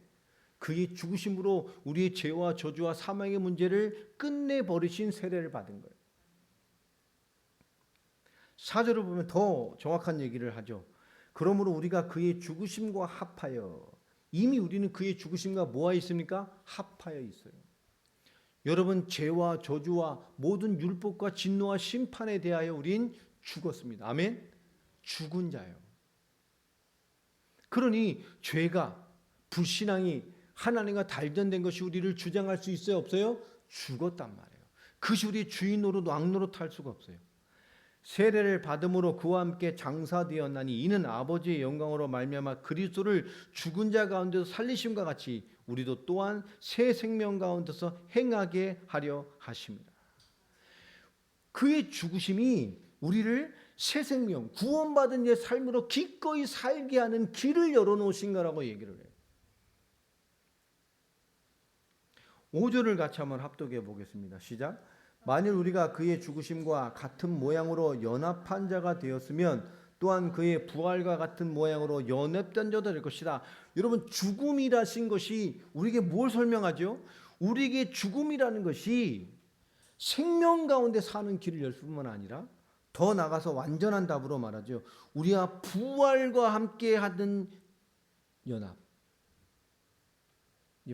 Speaker 1: 그의 죽으심으로 우리의 죄와 저주와 사망의 문제를 끝내버리신 세례를 받은 거예요. 4절을 보면 더 정확한 얘기를 하죠. 그러므로 우리가 그의 죽으심과 합하여, 이미 우리는 그의 죽으심과 뭐가 있습니까? 합하여 있어요. 여러분, 죄와 저주와 모든 율법과 진노와 심판에 대하여 우린 죽었습니다. 아멘. 죽은 자요. 그러니 죄가, 불신앙이 하나님과 단련된 것이 우리를 주장할 수 있어요? 없어요? 죽었단 말이에요. 그것이 우리의 주인 노릇 왕 노릇할 수가 없어요. 세례를 받음으로 그와 함께 장사되었나니 이는 아버지의 영광으로 말미암아 그리스도를 죽은 자 가운데서 살리심과 같이 우리도 또한 새 생명 가운데서 행하게 하려 하십니다. 그의 죽으심이 우리를 새 생명, 구원받은 의 삶으로 기꺼이 살게 하는 길을 열어놓으신 거라고 얘기를 해요. 5절을 같이 한번 합독해 보겠습니다. 시작. 만일 우리가 그의 죽으심과 같은 모양으로 연합한 자가 되었으면 또한 그의 부활과 같은 모양으로 연합된 자도 될 것이다. 여러분, 죽음이라신 것이 우리에게 뭘 설명하죠? 우리에게 죽음이라는 것이 생명 가운데 사는 길을 열 뿐만 아니라 더 나가서 완전한 답으로 말하죠. 우리가 부활과 함께 하던 연합.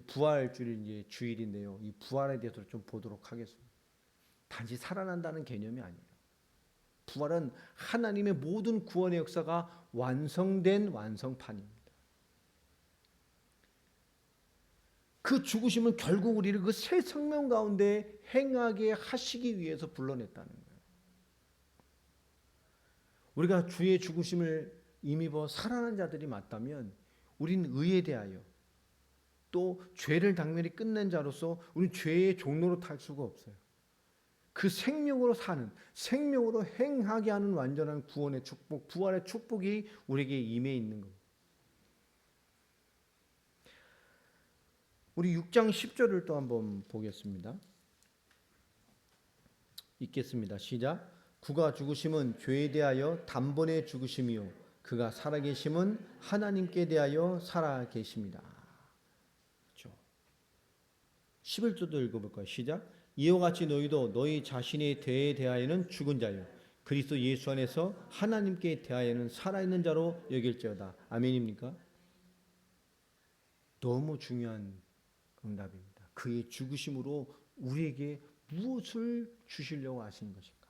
Speaker 1: 부활주일 이제 주일인데요. 이 부활에 대해서 좀 보도록 하겠습니다. 단지 살아난다는 개념이 아니에요. 부활은 하나님의 모든 구원의 역사가 완성된 완성판입니다. 그 죽으심은 결국 우리를 그 새 생명 가운데 행하게 하시기 위해서 불러냈다는 거예요. 우리가 주의 죽으심을 힘입어 살아난 자들이 맞다면 우리는 의에 대하여 또 죄를 당면히 끝낸 자로서 우리는 죄의 종로로 탈 수가 없어요. 그 생명으로 사는, 생명으로 행하게 하는 완전한 구원의 축복, 부활의 축복이 우리에게 임해 있는 겁니다. 우리 6장 10절을 또 한번 보겠습니다. 읽겠습니다. 시작. 그가 죽으심은 죄에 대하여 단번에 죽으심이요 그가 살아계심은 하나님께 대하여 살아계십니다. 그렇죠. 11절도 읽어볼까요? 시작. 이와 같이 너희도 너희 자신의 죄에 대하여는 죽은 자요 그리스도 예수 안에서 하나님께 대하여는 살아있는 자로 여길지어다. 아멘입니까? 너무 중요한 응답입니다. 그의 죽으심으로 우리에게 무엇을 주시려고 하신 것인가?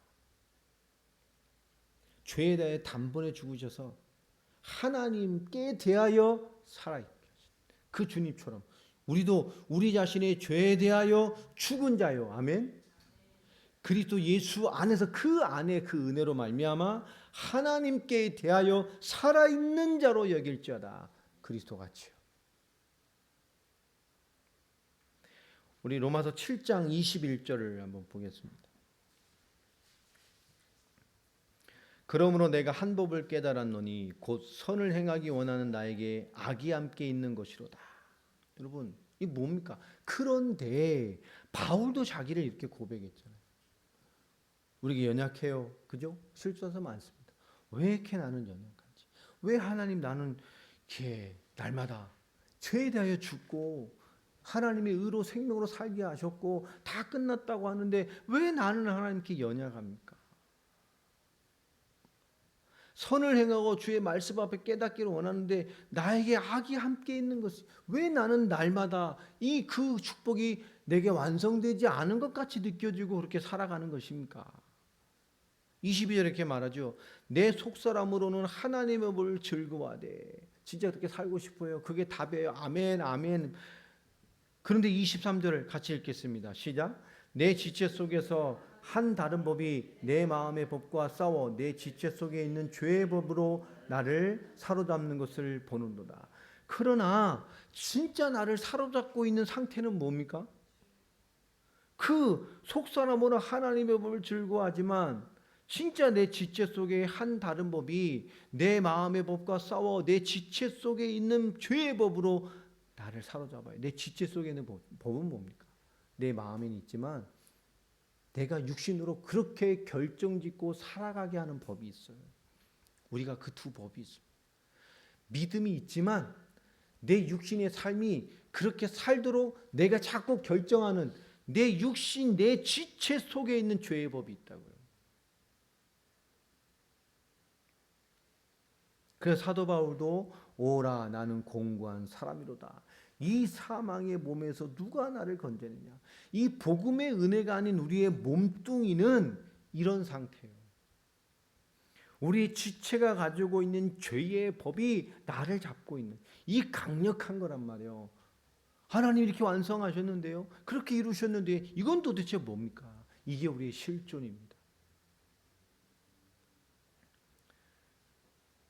Speaker 1: 죄에 대해 단번에 죽으셔서 하나님께 대하여 살아있게 하신 그 주님처럼 우리도 우리 자신의 죄에 대하여 죽은 자요. 아멘. 그리스도 예수 안에서 그 안에 그 은혜로 말미암아 하나님께 대하여 살아있는 자로 여길지어다. 그리스도 같이요. 우리 로마서 7장 21절을 한번 보겠습니다. 그러므로 내가 한 법을 깨달았노니 곧 선을 행하기 원하는 나에게 악이 함께 있는 것이로다. 여러분, 이게 뭡니까? 그런데 바울도 자기를 이렇게 고백했잖아요. 우리에게 연약해요. 그죠? 실수해서 많습니다. 왜 이렇게 나는 연약한지? 왜 하나님 나는 이렇게 날마다 죄에 대하여 죽고 하나님의 의로 생명으로 살게 하셨고 다 끝났다고 하는데 왜 나는 하나님께 연약합니까? 선을 행하고 주의 말씀 앞에 깨닫기를 원하는데 나에게 악이 함께 있는 것이 왜 나는 날마다 이 그 축복이 내게 완성되지 않은 것 같이 느껴지고 그렇게 살아가는 것입니까? 22절에 이렇게 말하죠. 내 속사람으로는 하나님의 법을 즐거워하되 진짜 그렇게 살고 싶어요. 그게 답이에요. 아멘 아멘. 그런데 23절을 같이 읽겠습니다. 시작. 내 지체 속에서 한 다른 법이 내 마음의 법과 싸워 내 지체 속에 있는 죄의 법으로 나를 사로잡는 것을 보는도다. 그러나 진짜 나를 사로잡고 있는 상태는 뭡니까? 그 속사람으로 하나님의 법을 즐거워하지만 진짜 내 지체 속에 한 다른 법이 내 마음의 법과 싸워 내 지체 속에 있는 죄의 법으로 나를 사로잡아요. 내 지체 속에 있는 법은 뭡니까? 내 마음에는 있지만 내가 육신으로 그렇게 결정짓고 살아가게 하는 법이 있어요. 우리가 그 두 법이 있습니다. 믿음이 있지만 내 육신의 삶이 그렇게 살도록 내가 자꾸 결정하는 내 육신, 내 지체 속에 있는 죄의 법이 있다고요. 그래서 사도 바울도 오라 나는 공고한 사람이로다. 이 사망의 몸에서 누가 나를 건져내냐. 이 복음의 은혜가 아닌 우리의 몸뚱이는 이런 상태예요. 우리 지체가 가지고 있는 죄의 법이 나를 잡고 있는 이 강력한 거란 말이에요. 하나님 이렇게 완성하셨는데요. 그렇게 이루셨는데 이건 도대체 뭡니까? 이게 우리의 실존입니다.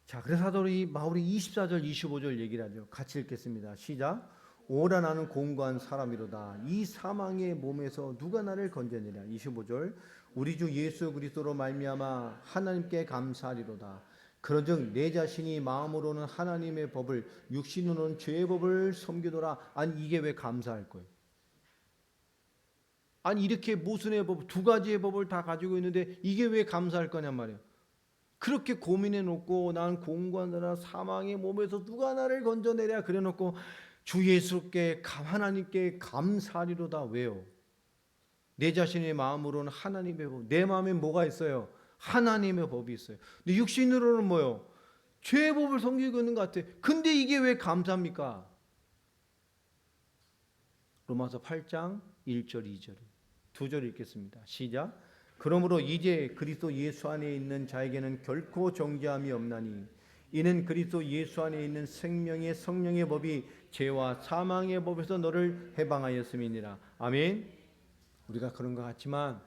Speaker 1: 자, 그래서 사도 바울이 24절 25절 얘기를 하죠. 같이 읽겠습니다. 시작. 오라 나는 공고한 사람이로다. 이 사망의 몸에서 누가 나를 건져내랴. 25절. 우리 주 예수 그리스도로 말미암아 하나님께 감사하리로다. 그런즉 내 자신이 마음으로는 하나님의 법을 육신으로는 죄의 법을 섬기노라. 아니 이게 왜 감사할 거예요? 아니 이렇게 모순의 법, 두 가지의 법을 다 가지고 있는데 이게 왜 감사할 거냔 말이에요. 그렇게 고민해 놓고 난 공고하노라 사망의 몸에서 누가 나를 건져내랴 그래 놓고 주 예수께 하나님께 감사하리로다. 왜요? 내 자신의 마음으로는 하나님의 법, 내 마음에 뭐가 있어요? 하나님의 법이 있어요. 근데 육신으로는 뭐요? 죄의 법을 섬기고 있는 것 같아. 근데 이게 왜 감사합니까? 로마서 8장 1절 2절 두 절 읽겠습니다. 시작. 그러므로 이제 그리스도 예수 안에 있는 자에게는 결코 정죄함이 없나니 이는 그리스도 예수 안에 있는 생명의 성령의 법이 죄와 사망의 법에서 너를 해방하였음이니라. 아멘. 우리가 그런 것 같지만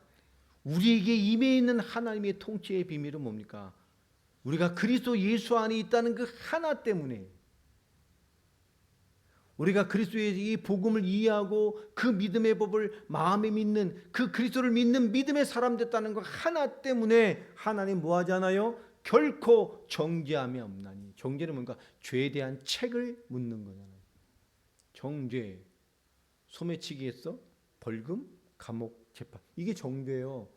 Speaker 1: 우리에게 임해 있는 하나님의 통치의 비밀은 뭡니까? 우리가 그리스도 예수 안에 있다는 그 하나 때문에 우리가 그리스도의 이 복음을 이해하고 그 믿음의 법을 마음에 믿는 그 그리스도를 믿는 믿음의 사람 됐다는 것 하나 때문에 하나님 뭐 하지 않아요? 결코 정죄함이 없나니. 정죄는 뭔가 죄에 대한 책을 묻는 거잖아요. 정죄, 소매치기했어? 벌금, 감옥, 재판. 이게 정죄예요.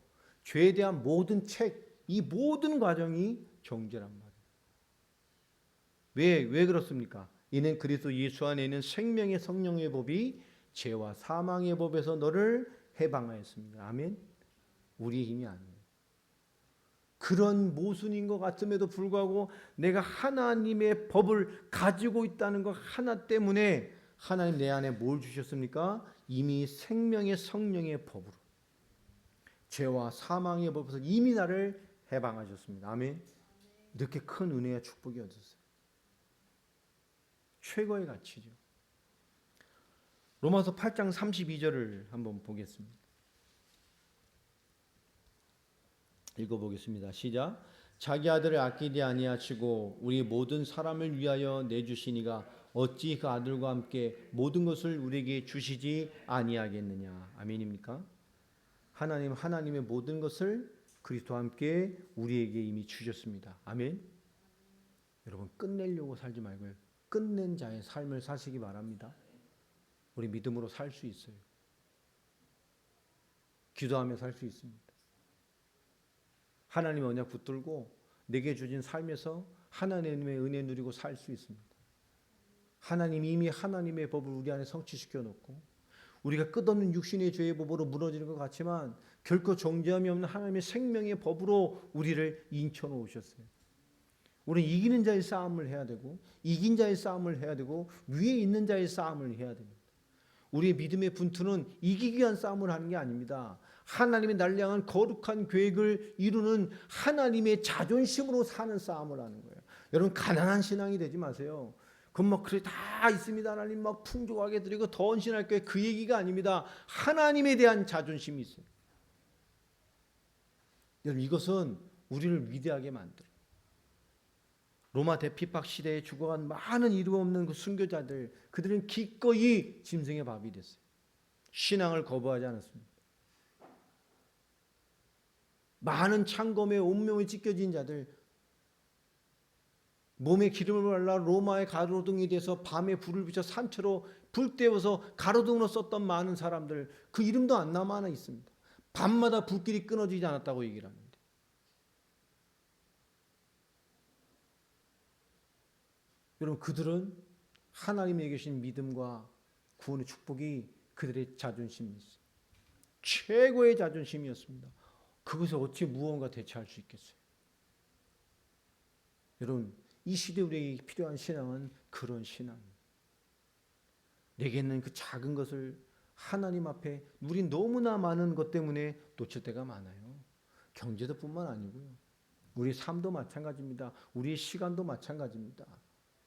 Speaker 1: 죄에 대한 모든 책, 이 모든 과정이 정죄란 말이에요. 왜 그렇습니까? 이는 그리스도 예수 안에 있는 생명의 성령의 법이 죄와 사망의 법에서 너를 해방하였습니다. 아멘. 우리의 힘이 아니에요. 그런 모순인 것 같음에도 불구하고 내가 하나님의 법을 가지고 있다는 것 하나 때문에 하나님 내 안에 뭘 주셨습니까? 이미 생명의 성령의 법으로 죄와 사망의 법에서 이미 나를 해방하셨습니다. 아멘. 이렇게 큰 은혜와 축복이 얻었어요. 최고의 가치죠. 로마서 8장 32절을 한번 보겠습니다. 읽어보겠습니다. 시작. 자기 아들을 아끼지 아니하시고 우리 모든 사람을 위하여 내주시니가 어찌 그 아들과 함께 모든 것을 우리에게 주시지 아니하겠느냐. 아멘입니까? 하나님의 모든 것을 그리스도와 함께 우리에게 이미 주셨습니다. 아멘. 여러분 끝내려고 살지 말고요. 끝낸 자의 삶을 사시기 바랍니다. 우리 믿음으로 살 수 있어요. 기도하며 살 수 있습니다. 하나님의 언약 붙들고 내게 주신 삶에서 하나님의 은혜 누리고 살 수 있습니다. 하나님이 이미 하나님의 법을 우리 안에 성취시켜 놓고 우리가 끝없는 육신의 죄의 법으로 무너지는 것 같지만 결코 정죄함이 없는 하나님의 생명의 법으로 우리를 인쳐 놓으셨어요. 우리는 이기는 자의 싸움을 해야 되고 이긴 자의 싸움을 해야 되고 위에 있는 자의 싸움을 해야 됩니다. 우리의 믿음의 분투는 이기기 위한 싸움을 하는 게 아닙니다. 하나님의 날 향한 거룩한 계획을 이루는 하나님의 자존심으로 사는 싸움을 하는 거예요. 여러분 가난한 신앙이 되지 마세요. 그건 뭐 그래 다 있습니다. 하나님 막 풍족하게 드리고 더 헌신할 거예요. 그 얘기가 아닙니다. 하나님에 대한 자존심이 있어요. 여러분 이것은 우리를 위대하게 만들어요. 로마 대피박 시대에 죽어간 많은 이루 없는 그 순교자들, 그들은 기꺼이 짐승의 밥이 됐어요. 신앙을 거부하지 않았습니다. 많은 창검에 온몸에 찢겨진 자들, 몸에 기름을 발라 로마의 가로등이 돼서 밤에 불을 비춰 산채로 불 때워서 가로등으로 썼던 많은 사람들, 그 이름도 안 남아 있습니다. 밤마다 불길이 끊어지지 않았다고 얘기를 하는데, 여러분, 그들은 하나님에 계신 믿음과 구원의 축복이 그들의 자존심이었어요. 최고의 자존심이었습니다. 그것을 어찌 무언가 대체할 수 있겠어요? 여러분, 이 시대에 우리에게 필요한 신앙은 그런 신앙입니다. 내게 있는 그 작은 것을 하나님 앞에, 우리 너무나 많은 것 때문에 놓칠 때가 많아요. 경제도 뿐만 아니고요. 우리의 삶도 마찬가지입니다. 우리의 시간도 마찬가지입니다.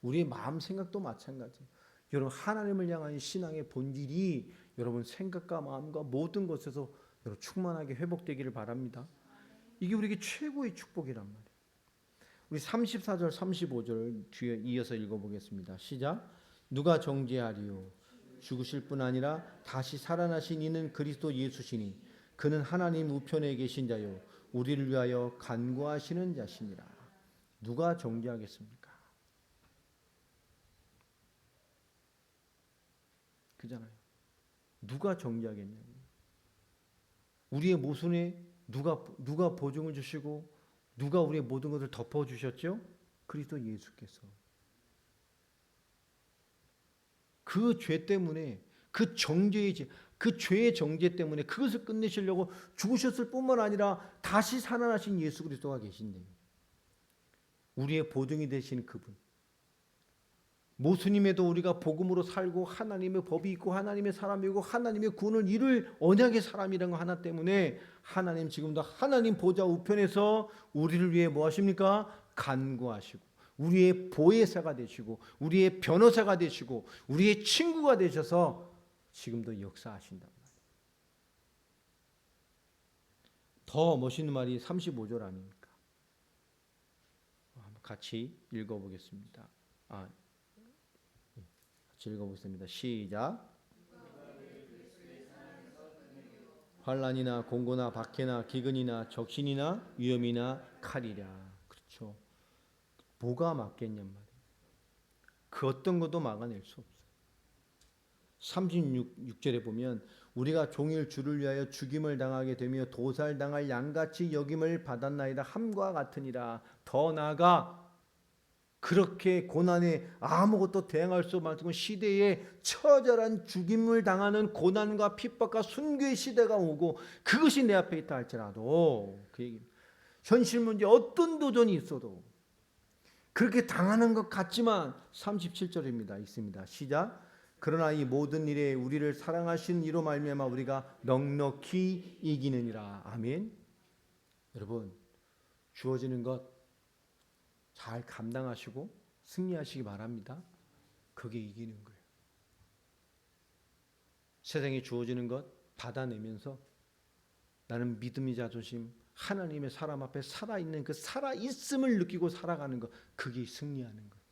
Speaker 1: 우리의 마음 생각도 마찬가지예요. 여러분, 하나님을 향한 신앙의 본질이 여러분 생각과 마음과 모든 것에서 여러분 충만하게 회복되기를 바랍니다. 이게 우리에게 최고의 축복이란 말이에요. 우리 34절 35절 뒤에 이어서 읽어보겠습니다. 시작. 누가 정죄하리요? 죽으실 뿐 아니라 다시 살아나신 이는 그리스도 예수시니 그는 하나님 우편에 계신 자요 우리를 위하여 간구하시는 자시니라. 누가 정죄하겠습니까? 그잖아요. 누가 정죄하겠냐고요. 우리의 모순에 누가 보증을 주시고 누가 우리의 모든 것을 덮어주셨죠? 그리스도 예수께서. 그 죄 때문에, 그 죄의 정죄 때문에 그것을 끝내시려고 죽으셨을 뿐만 아니라 다시 살아나신 예수 그리스도가 계신데, 우리의 보증이 되신 그분, 모순임에도 우리가 복음으로 살고 하나님의 법이 있고 하나님의 사람이고 하나님의 구원을 이룰 언약의 사람이라는 거 하나 때문에 하나님 지금도 하나님 보좌 우편에서 우리를 위해 뭐 하십니까? 간구하시고 우리의 보혜사가 되시고 우리의 변호사가 되시고 우리의 친구가 되셔서 지금도 역사하신단 말이에요. 더 멋있는 말이 35절 아닙니까? 같이 읽어보겠습니다. 같이 읽어보겠습니다. 시작. 환난이나 공고나 박해나 기근이나 적신이나 위험이나 칼이랴. 그렇죠. 뭐가 막겠냔 말이에요. 그 어떤 것도 막아낼 수 없어요. 36절에 보면 우리가 종일 주를 위하여 죽임을 당하게 되며 도살당할 양같이 여김을 받았나이다 함과 같으니라. 더 나아가 그렇게 고난에 아무것도 대응할 수 없는 시대에 처절한 죽임을 당하는 고난과 핍박과 순교의 시대가 오고 그것이 내 앞에 있다 할지라도 그 얘기, 현실 문제 어떤 도전이 있어도 그렇게 당하는 것 같지만 37절입니다. 있습니다. 시작. 그러나 이 모든 일에 우리를 사랑하신 이로 말미암아 우리가 넉넉히 이기느니라. 아멘. 여러분, 주어지는 것 잘 감당하시고 승리하시기 바랍니다. 그게 이기는 거예요. 세상에 주어지는 것 받아내면서 나는 믿음의 자존심, 하나님의 사람 앞에 살아있는 그 살아있음을 느끼고 살아가는 것, 그게 승리하는 거예요.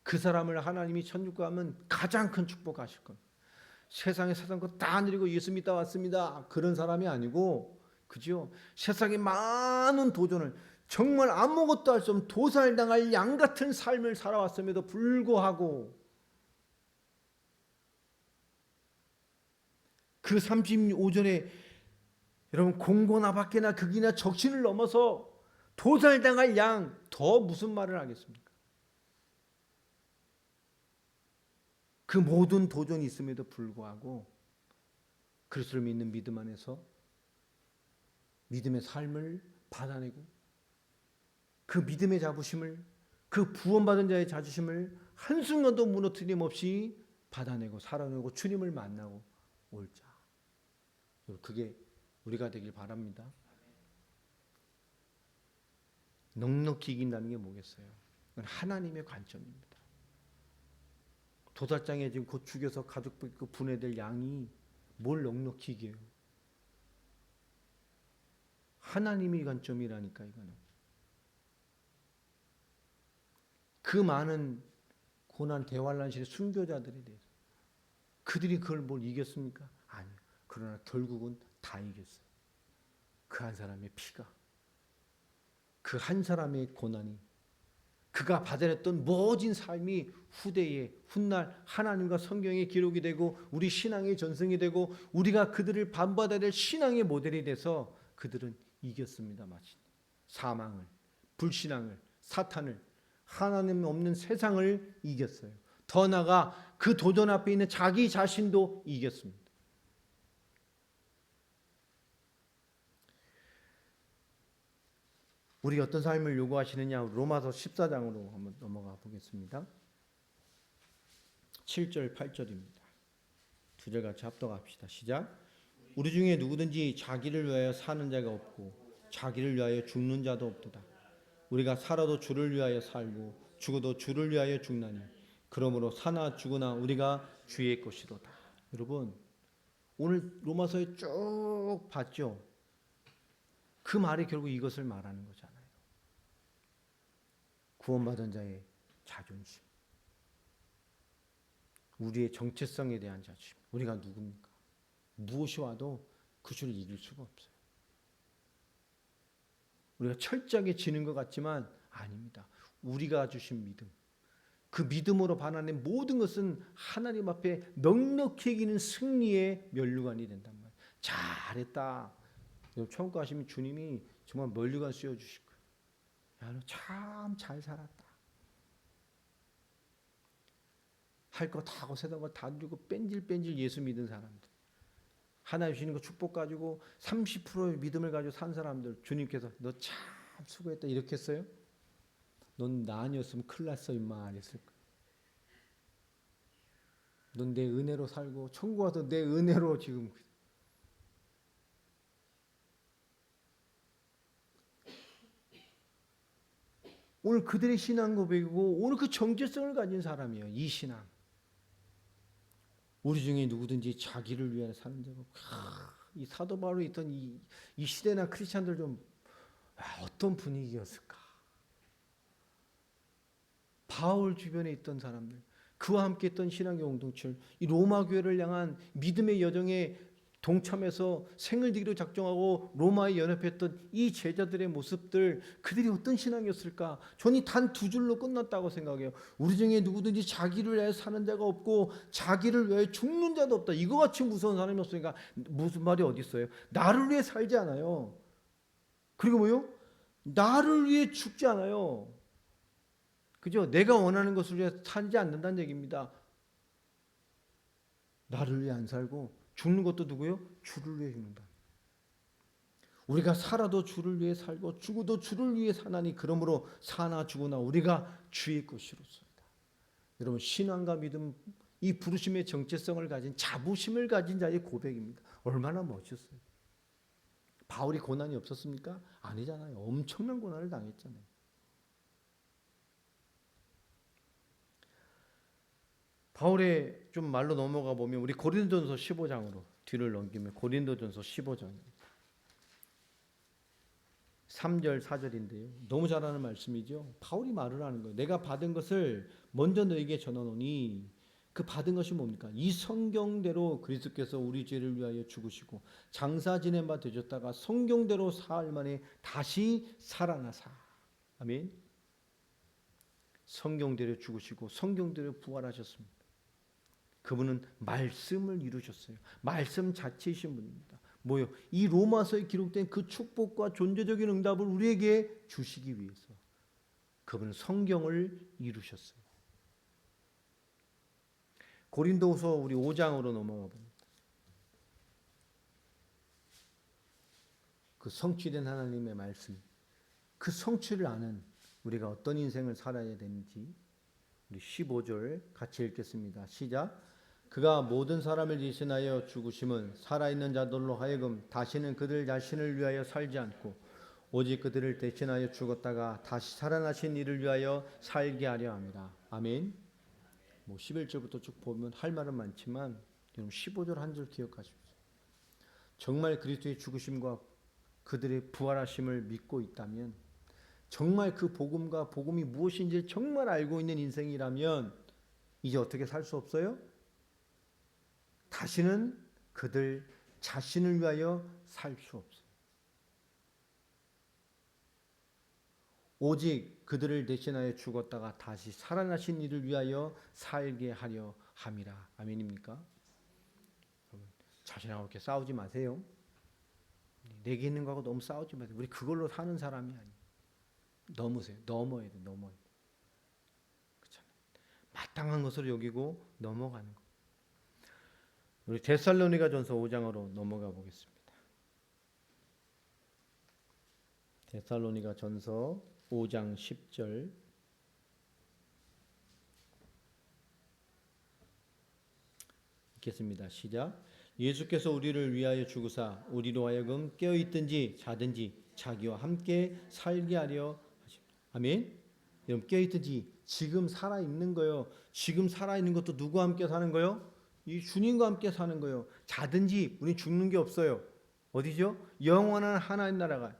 Speaker 1: 그 사람을 하나님이 천국가 하면 가장 큰 축복하실 겁니다. 세상에 세상 것 다 누리고 예수 믿다 왔습니다. 그런 사람이 아니고, 그죠? 세상에 많은 도전을 정말 아무것도 할 수 없는 도살당할 양 같은 삶을 살아왔음에도 불구하고 그 35절에 여러분 공고나 박해나 극이나 적신을 넘어서 도살당할 양, 더 무슨 말을 하겠습니까? 그 모든 도전이 있음에도 불구하고 그리스도를 믿는 믿음 안에서 믿음의 삶을 받아내고 그 믿음의 자부심을, 그 구원받은 자의 자주심을 한순간도 무너뜨림 없이 받아내고 살아내고 주님을 만나고 올 자. 그게 우리가 되길 바랍니다. 넉넉히 이긴다는 게 뭐겠어요? 그건 하나님의 관점입니다. 도살장에 지금 곧 죽여서 가족 분해될 양이 뭘 넉넉히 이겨요? 하나님의 관점이라니까 이거는. 그 많은 고난 대환란실의 순교자들에 대해서 그들이 그걸 뭘 이겼습니까? 아니요. 그러나 결국은 다 이겼어요. 그 한 사람의 피가, 그 한 사람의 고난이, 그가 받아냈던 모진 삶이 후대에 훗날 하나님과 성경에 기록이 되고 우리 신앙의 전승이 되고 우리가 그들을 반받아야 될 신앙의 모델이 돼서 그들은 이겼습니다. 마치 사망을, 불신앙을, 사탄을, 하나님 없는 세상을 이겼어요. 더 나아가 그 도전 앞에 있는 자기 자신도 이겼습니다. 우리 어떤 삶을 요구하시느냐, 로마서 14장으로 한번 넘어가 보겠습니다. 7절 8절입니다. 두 절 같이 합독합시다. 시작. 우리 중에 누구든지 자기를 위하여 사는 자가 없고 자기를 위하여 죽는 자도 없도다. 우리가 살아도 주를 위하여 살고 죽어도 주를 위하여 죽나니 그러므로 사나 죽으나 우리가 주의 것이로다. 여러분, 오늘 로마서에 쭉 봤죠. 그 말이 결국 이것을 말하는 거잖아요. 구원받은 자의 자존심, 우리의 정체성에 대한 자존심. 우리가 누굽니까? 무엇이 와도 그 주를 이길 수가 없어요. 우리가 철저하게 지는 것 같지만 아닙니다. 우리가 주신 믿음, 그 믿음으로 반하는 모든 것은 하나님 앞에 넉넉히 이기는 승리의 면류관이 된단 말이에요. 잘했다. 처음 가시면 주님이 정말 면류관 씌워주실 거예요. 야, 너 참 잘 살았다. 할 거 다 하고 세상 거 다 주고 뺀질뺀질 예수 믿은 사람들, 하나님 주시는 거 축복 가지고 30%의 믿음을 가지고 산 사람들, 주님께서 너 참 수고했다 이렇게 했어요? 넌 나 아니었으면 큰일 났어 임마 이랬을 거야. 넌 내 은혜로 살고 천국 와서 내 은혜로 지금. 오늘 그들의 신앙 고백이고 오늘 그 정체성을 가진 사람이에요. 이 신앙. 우리 중에 누구든지 자기를 위하여 사는 자가 없고. 이 사도 바울이 있던 이 시대나 크리스찬들 좀 어떤 분위기였을까? 바울 주변에 있던 사람들, 그와 함께 했던 신앙의 공동체, 이 로마 교회를 향한 믿음의 여정에 동참해서 생을 들이기로 작정하고 로마에 연합했던 이 제자들의 모습들, 그들이 어떤 신앙이었을까? 저는 단 두 줄로 끝났다고 생각해요. 우리 중에 누구든지 자기를 위해 사는 자가 없고 자기를 위해 죽는 자도 없다. 이거 같이 무서운 사람이 없으니까 무슨 말이 어디 있어요? 나를 위해 살지 않아요. 그리고 뭐요? 나를 위해 죽지 않아요. 그죠? 내가 원하는 것을 위해 살지 않는다는 얘기입니다. 나를 위해 안 살고 죽는 것도 누구요? 주를 위해 죽는다. 우리가 살아도 주를 위해 살고 죽어도 주를 위해 사나니 그러므로 사나 죽으나 우리가 주의 것이로소이다. 여러분, 신앙과 믿음, 이 부르심의 정체성을 가진 자부심을 가진 자의 고백입니다. 얼마나 멋있어요. 바울이 고난이 없었습니까? 아니잖아요. 엄청난 고난을 당했잖아요. 바울의 좀 말로 넘어가 보면 우리 고린도전서 15장으로 뒤를 넘기면 고린도전서 15장입니다. 3절 4절인데요. 너무 잘하는 말씀이죠. 바울이 말을 하는 거예요. 내가 받은 것을 먼저 너에게 전하노니 그 받은 것이 뭡니까? 이 성경대로 그리스도께서 우리 죄를 위하여 죽으시고 장사 지낸 바 되셨다가 성경대로 사흘 만에 다시 살아나사. 아멘. 성경대로 죽으시고 성경대로 부활하셨습니다. 그분은 말씀을 이루셨어요. 말씀 자체이신 분입니다. 뭐요? 이 로마서에 기록된 그 축복과 존재적인 응답을 우리에게 주시기 위해서 그분은 성경을 이루셨어요. 고린도후서 우리 5장으로 넘어가 봅니다. 그 성취된 하나님의 말씀, 그 성취를 아는 우리가 어떤 인생을 살아야 되는지 우리 15절 같이 읽겠습니다. 시작. 그가 모든 사람을 대신하여 죽으심은 살아있는 자들로 하여금 다시는 그들 자신을 위하여 살지 않고 오직 그들을 대신하여 죽었다가 다시 살아나신 이를 위하여 살게 하려 합니다. 아멘. 11절부터 쭉 보면 할 말은 많지만 여러분 15절 한 절 기억하십시오. 정말 그리스도의 죽으심과 그들의 부활하심을 믿고 있다면, 정말 그 복음과 복음이 무엇인지 정말 알고 있는 인생이라면 이제 어떻게 살 수 없어요? 다시는 그들 자신을 위하여 살 수 없어요. 오직 그들을 대신하여 죽었다가 다시 살아나신 이를 위하여 살게 하려 함이라. 아멘입니까? 여러분, 자신하고 이렇게 싸우지 마세요. 내게 있는 거하고 너무 싸우지 마세요. 우리 그걸로 사는 사람이 아니에요. 넘어야 돼. 넘어야 돼. 그렇잖아요. 마땅한 것으로 여기고 넘어가는 거. 우리 데살로니가전서 5장으로 넘어가 보겠습니다. 데살로니가전서 5장 10절 읽겠습니다. 시작. 예수께서 우리를 위하여 죽으사 우리로 하여금 깨어 있든지 자든지 자기와 함께 살게 하려 하십니다. 아멘. 여러분 깨어 있든지 지금 살아 있는 거요. 지금 살아 있는 것도 누구와 함께 사는 거요? 이 주님과 함께 사는 거요. 자든지 우리 죽는 게 없어요. 어디죠? 영원한 하나님 나라가.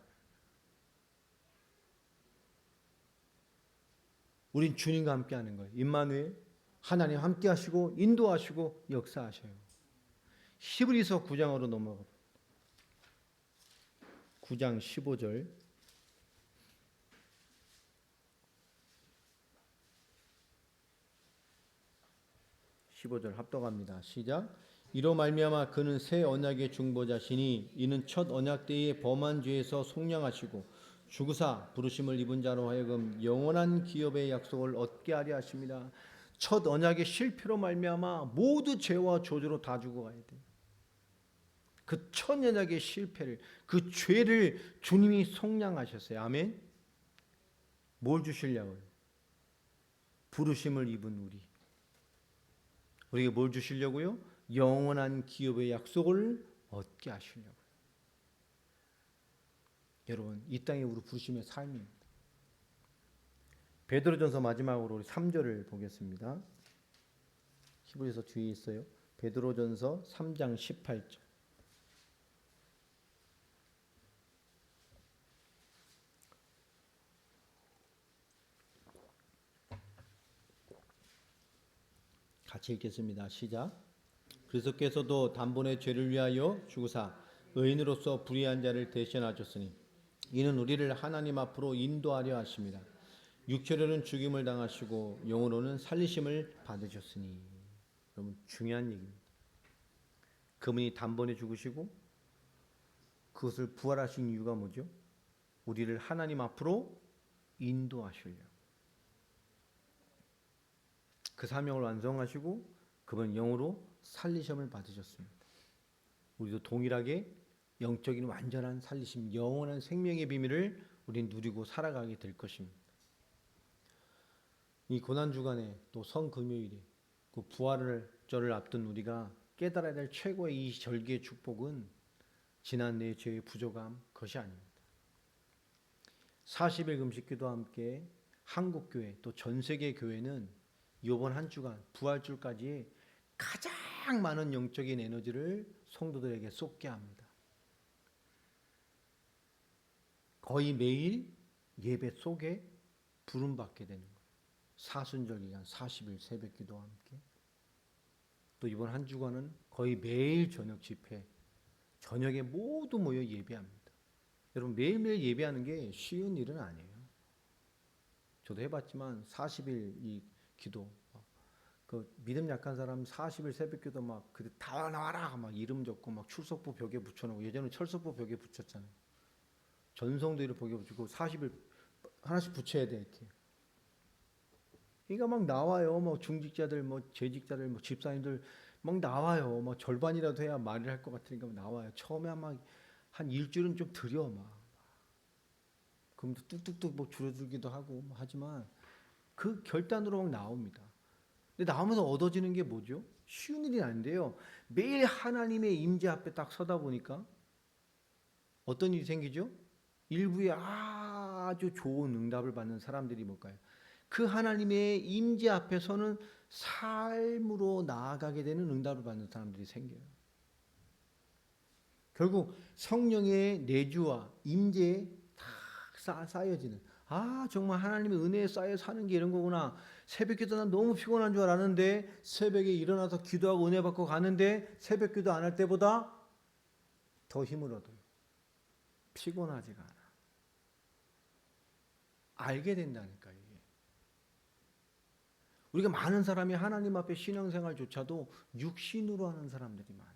Speaker 1: 우린 주님과 함께 하는 거예요. 임마누엘 하나님 함께 하시고 인도하시고 역사하셔요. 히브리서 9장으로 넘어가. 9장 15절. 15절 합독합니다. 시작. 이로 말미암아 그는 새 언약의 중보자시니 이는 첫 언약 때에 범한 죄에서 속량하시고 죽으사 부르심을 입은 자로 하여금 영원한 기업의 약속을 얻게 하려 하십니다. 첫 언약의 실패로 말미암아 모두 죄와 저주로 다 죽어가야 돼. 그 첫 언약의 실패를, 그 죄를 주님이 속량하셨어요. 아멘. 뭘 주시려고요? 부르심을 입은 우리. 우리에게 뭘 주시려고요? 영원한 기업의 약속을 얻게 하시려고요. 여러분, 이 땅에 우리 부르심의 삶입니다. 베드로전서 마지막으로 우리 3절을 보겠습니다. 히브리서 뒤에 있어요. 베드로전서 3장 18절. 같이 읽겠습니다. 시작. 그리스도께서도 단번에 죄를 위하여 죽으사 의인으로서 불의한 자를 대신하셨으니 이는 우리를 하나님 앞으로 인도하려 하십니다. 육체로는 죽임을 당하시고 영으로는 살리심을 받으셨으니. 여러분 중요한 얘기입니다. 그분이 단번에 죽으시고 그것을 부활하신 이유가 뭐죠? 우리를 하나님 앞으로 인도하시려고. 그 사명을 완성하시고 그분 영으로 살리심을 받으셨습니다. 우리도 동일하게 영적인 완전한 살리심, 영원한 생명의 비밀을 우리는 누리고 살아가게 될 것입니다. 이 고난주간에 또 성금요일에 그 부활절을 앞둔 우리가 깨달아야 될 최고의 이 절기의 축복은 지난 내 죄의 부족함 그것이 아닙니다. 40일 금식기도와 함께 한국교회 또 전세계 교회는 이번 한 주간 부활절까지 가장 많은 영적인 에너지를 성도들에게 쏟게 합니다. 거의 매일 예배 속에 부름받게 되는 거예요. 사순절 기간 40일 새벽 기도와 함께 또 이번 한 주간은 거의 매일 저녁 집회 저녁에 모두 모여 예배합니다. 여러분 매일매일 예배하는 게 쉬운 일은 아니에요. 저도 해봤지만 40일 이 기도 그 믿음 약한 사람 40일 새벽기도 막 그 다 나와라 막 이름 적고 막 출석부 벽에 붙여놓고 예전에 철석부 벽에 붙였잖아요. 전성도를 벽에 붙이고 40일 하나씩 붙여야 돼 이렇게. 그러니까 막 나와요. 뭐 중직자들, 뭐 재직자들, 뭐 집사님들 막 나와요. 뭐 절반이라도 해야 말을 할 것 같으니까 나와요. 처음에 아마 한 일주일은 좀 들여 막. 그럼 뚝뚝뚝 뭐 줄어들기도 하고 뭐 하지만 그 결단으로 막 나옵니다. 근데 나오면서 얻어지는 게 뭐죠? 쉬운 일이 아닌데요. 매일 하나님의 임재 앞에 딱 서다 보니까 어떤 일이 생기죠? 일부에 아주 좋은 응답을 받는 사람들이 뭘까요? 그 하나님의 임재 앞에서는 삶으로 나아가게 되는 응답을 받는 사람들이 생겨요. 결국 성령의 내주와 임재에 다 쌓여지는 정말 하나님의 은혜에 쌓여 사는 게 이런 거구나. 새벽 기도 난 너무 피곤한 줄 알았는데 새벽에 일어나서 기도하고 은혜 받고 가는데 새벽 기도 안 할 때보다 더 힘을 얻어요. 피곤하지가 않아. 알게 된다니까요. 이게. 우리가 많은 사람이 하나님 앞에 신앙생활조차도 육신으로 하는 사람들이 많아요.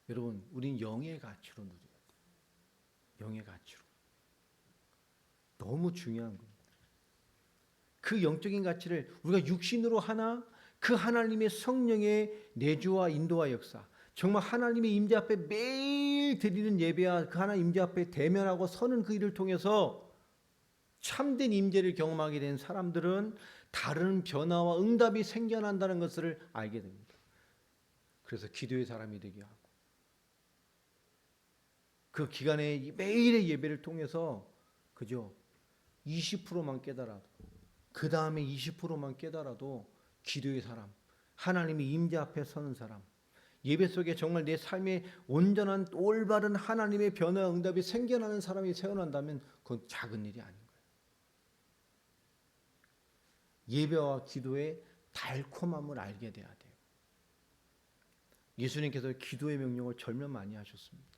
Speaker 1: 여러분, 우린 영의 가치로 누려야 돼요. 영의 가치로. 너무 중요한 겁니다. 그 영적인 가치를 우리가 육신으로 하나, 그 하나님의 성령의 내주와 인도와 역사, 정말 하나님의 임재 앞에 매일 드리는 예배와 그 하나님 임재 앞에 대면하고 서는 그 일을 통해서 참된 임재를 경험하게 된 사람들은 다른 변화와 응답이 생겨난다는 것을 알게 됩니다. 그래서 기도의 사람이 되게 하고 그 기간에 매일의 예배를 통해서 그죠? 20%만 깨달아도 그 다음에 20%만 깨달아도 기도의 사람, 하나님의 임재 앞에 서는 사람, 예배 속에 정말 내 삶에 온전한 올바른 하나님의 변화 응답이 생겨나는 사람이 세어난다면 그건 작은 일이 아닌 거예요. 예배와 기도의 달콤함을 알게 돼야 돼요. 예수님께서 기도의 명령을 절면 많이 하셨습니다.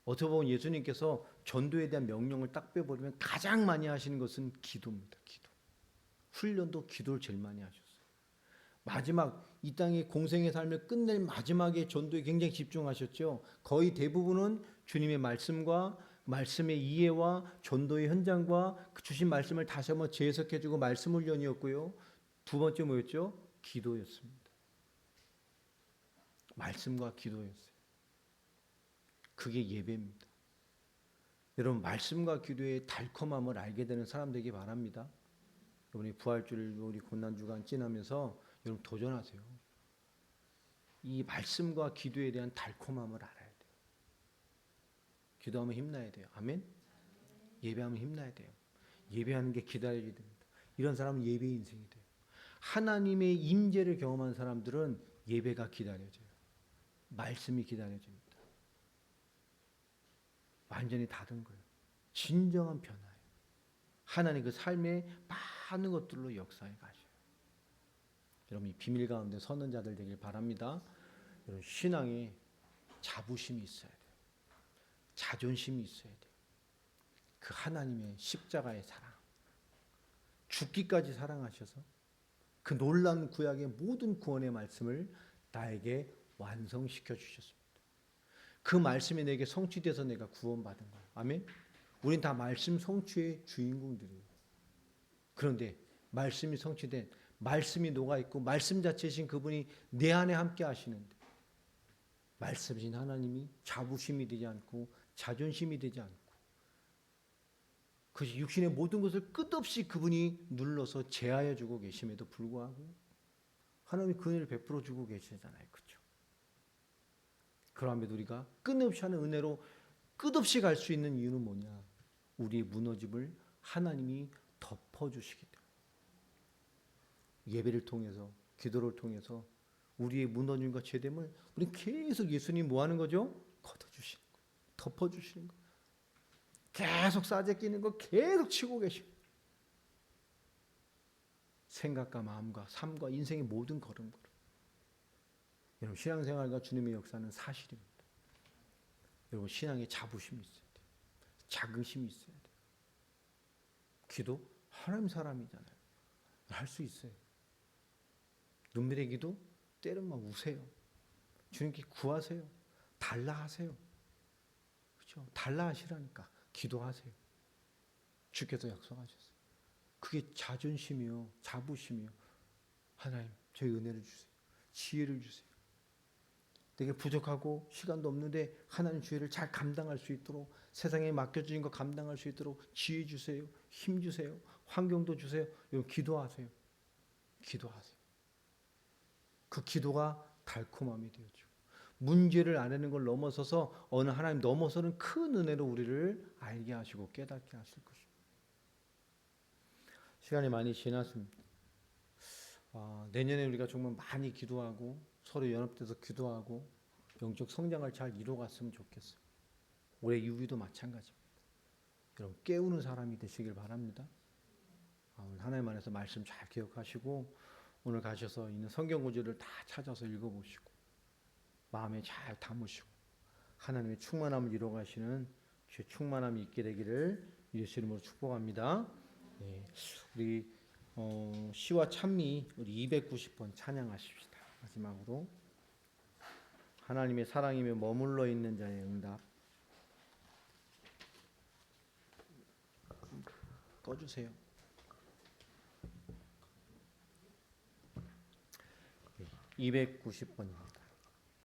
Speaker 1: 어떻게 보면 예수님께서 전도에 대한 명령을 딱 빼버리면 가장 많이 하시는 것은 기도입니다. 기도. 훈련도 기도를 제일 많이 하셨어요. 마지막 이 땅의 공생의 삶을 끝낼 마지막에 전도에 굉장히 집중하셨죠. 거의 대부분은 주님의 말씀과 말씀의 이해와 전도의 현장과 그 주신 말씀을 다시 한번 재해석해주고 말씀 훈련이었고요. 두 번째 뭐였죠? 기도였습니다. 말씀과 기도였어요. 그게 예배입니다. 여러분, 말씀과 기도의 달콤함을 알게 되는 사람 되기 바랍니다. 여러분이 부활주를 우리 고난주간 지나면서 여러분 도전하세요. 이 말씀과 기도에 대한 달콤함을 알아야 돼요. 기도하면 힘나야 돼요. 아멘? 예배하면 힘나야 돼요. 예배하는 게 기다려야 됩니다. 이런 사람은 예배의 인생이 돼요. 하나님의 임재를 경험한 사람들은 예배가 기다려져요. 말씀이 기다려집니다. 완전히 다른 거예요. 진정한 변화예요. 하나님 그 삶의 많은 것들로 역사해 가셔요. 여러분 이 비밀 가운데 서는 자들 되길 바랍니다. 여러분 신앙에 자부심이 있어야 돼요. 자존심이 있어야 돼요. 그 하나님의 십자가의 사랑, 죽기까지 사랑하셔서 그 놀라운 구약의 모든 구원의 말씀을 나에게 완성시켜 주셨습니다. 그 말씀이 내게 성취돼서 내가 구원받은 거예요. 아멘? 우린 다 말씀 성취의 주인공들이에요. 그런데 말씀이 성취된 말씀이 녹아있고 말씀 자체이신 그분이 내 안에 함께 하시는데 말씀이신 하나님이 자부심이 되지 않고 자존심이 되지 않고 그 육신의 모든 것을 끝없이 그분이 눌러서 제하여 주고 계심에도 불구하고 하나님이 그 은혜를 베풀어 주고 계시잖아요. 그렇죠? 그럼에도 우리가 끊임없이 하는 은혜로 끝없이 갈 수 있는 이유는 뭐냐? 우리의 무너짐을 하나님이 덮어주시기 때문에 예배를 통해서 기도를 통해서 우리의 무너짐과 죄됨을 우리 계속 예수님 뭐 하는 거죠? 걷어주시는 거, 덮어주시는 거, 계속 싸제끼는 거 계속 치고 계시고 생각과 마음과 삶과 인생의 모든 걸음걸음. 여러분 신앙생활과 주님의 역사는 사실입니다. 여러분 신앙에 자부심이 있어야 돼요. 자긍심이 있어야 돼요. 기도 하나님 사람이잖아요. 할 수 있어요. 눈물의 기도 때론 막 우세요. 주님께 구하세요. 달라 하세요. 그렇죠? 달라 하시라니까 기도하세요. 주께서 약속하셨어요. 그게 자존심이요, 자부심이요. 하나님, 저희 은혜를 주세요. 지혜를 주세요. 되게 부족하고 시간도 없는데 하나님 주의를 잘 감당할 수 있도록 세상에 맡겨주신 거 감당할 수 있도록 지혜 주세요. 힘 주세요. 환경도 주세요. 여러분 기도하세요. 기도하세요. 그 기도가 달콤함이 되어지고 문제를 아는 걸 넘어서서 어느 하나님 넘어서는 큰 은혜로 우리를 알게 하시고 깨닫게 하실 것입니다. 시간이 많이 지났습니다. 내년에 우리가 정말 많이 기도하고 서로 연합돼서 기도하고 영적 성장을 잘 이뤄갔으면 좋겠어요. 올해 유기도 마찬가지입니다. 여러분 깨우는 사람이 되시길 바랍니다. 오늘 하나님 안에서 말씀 잘 기억하시고 오늘 가셔서 있는 성경 구절을 다 찾아서 읽어보시고 마음에 잘 담으시고 하나님의 충만함을 이뤄가시는 주의 충만함이 있게 되기를 예수 이름으로 축복합니다. 네, 우리 시와 찬미 우리 290번 찬양하십시다. 마지막으로 하나님의 사랑이며 머물러 있는 자의 응답 꺼주세요. 290번입니다.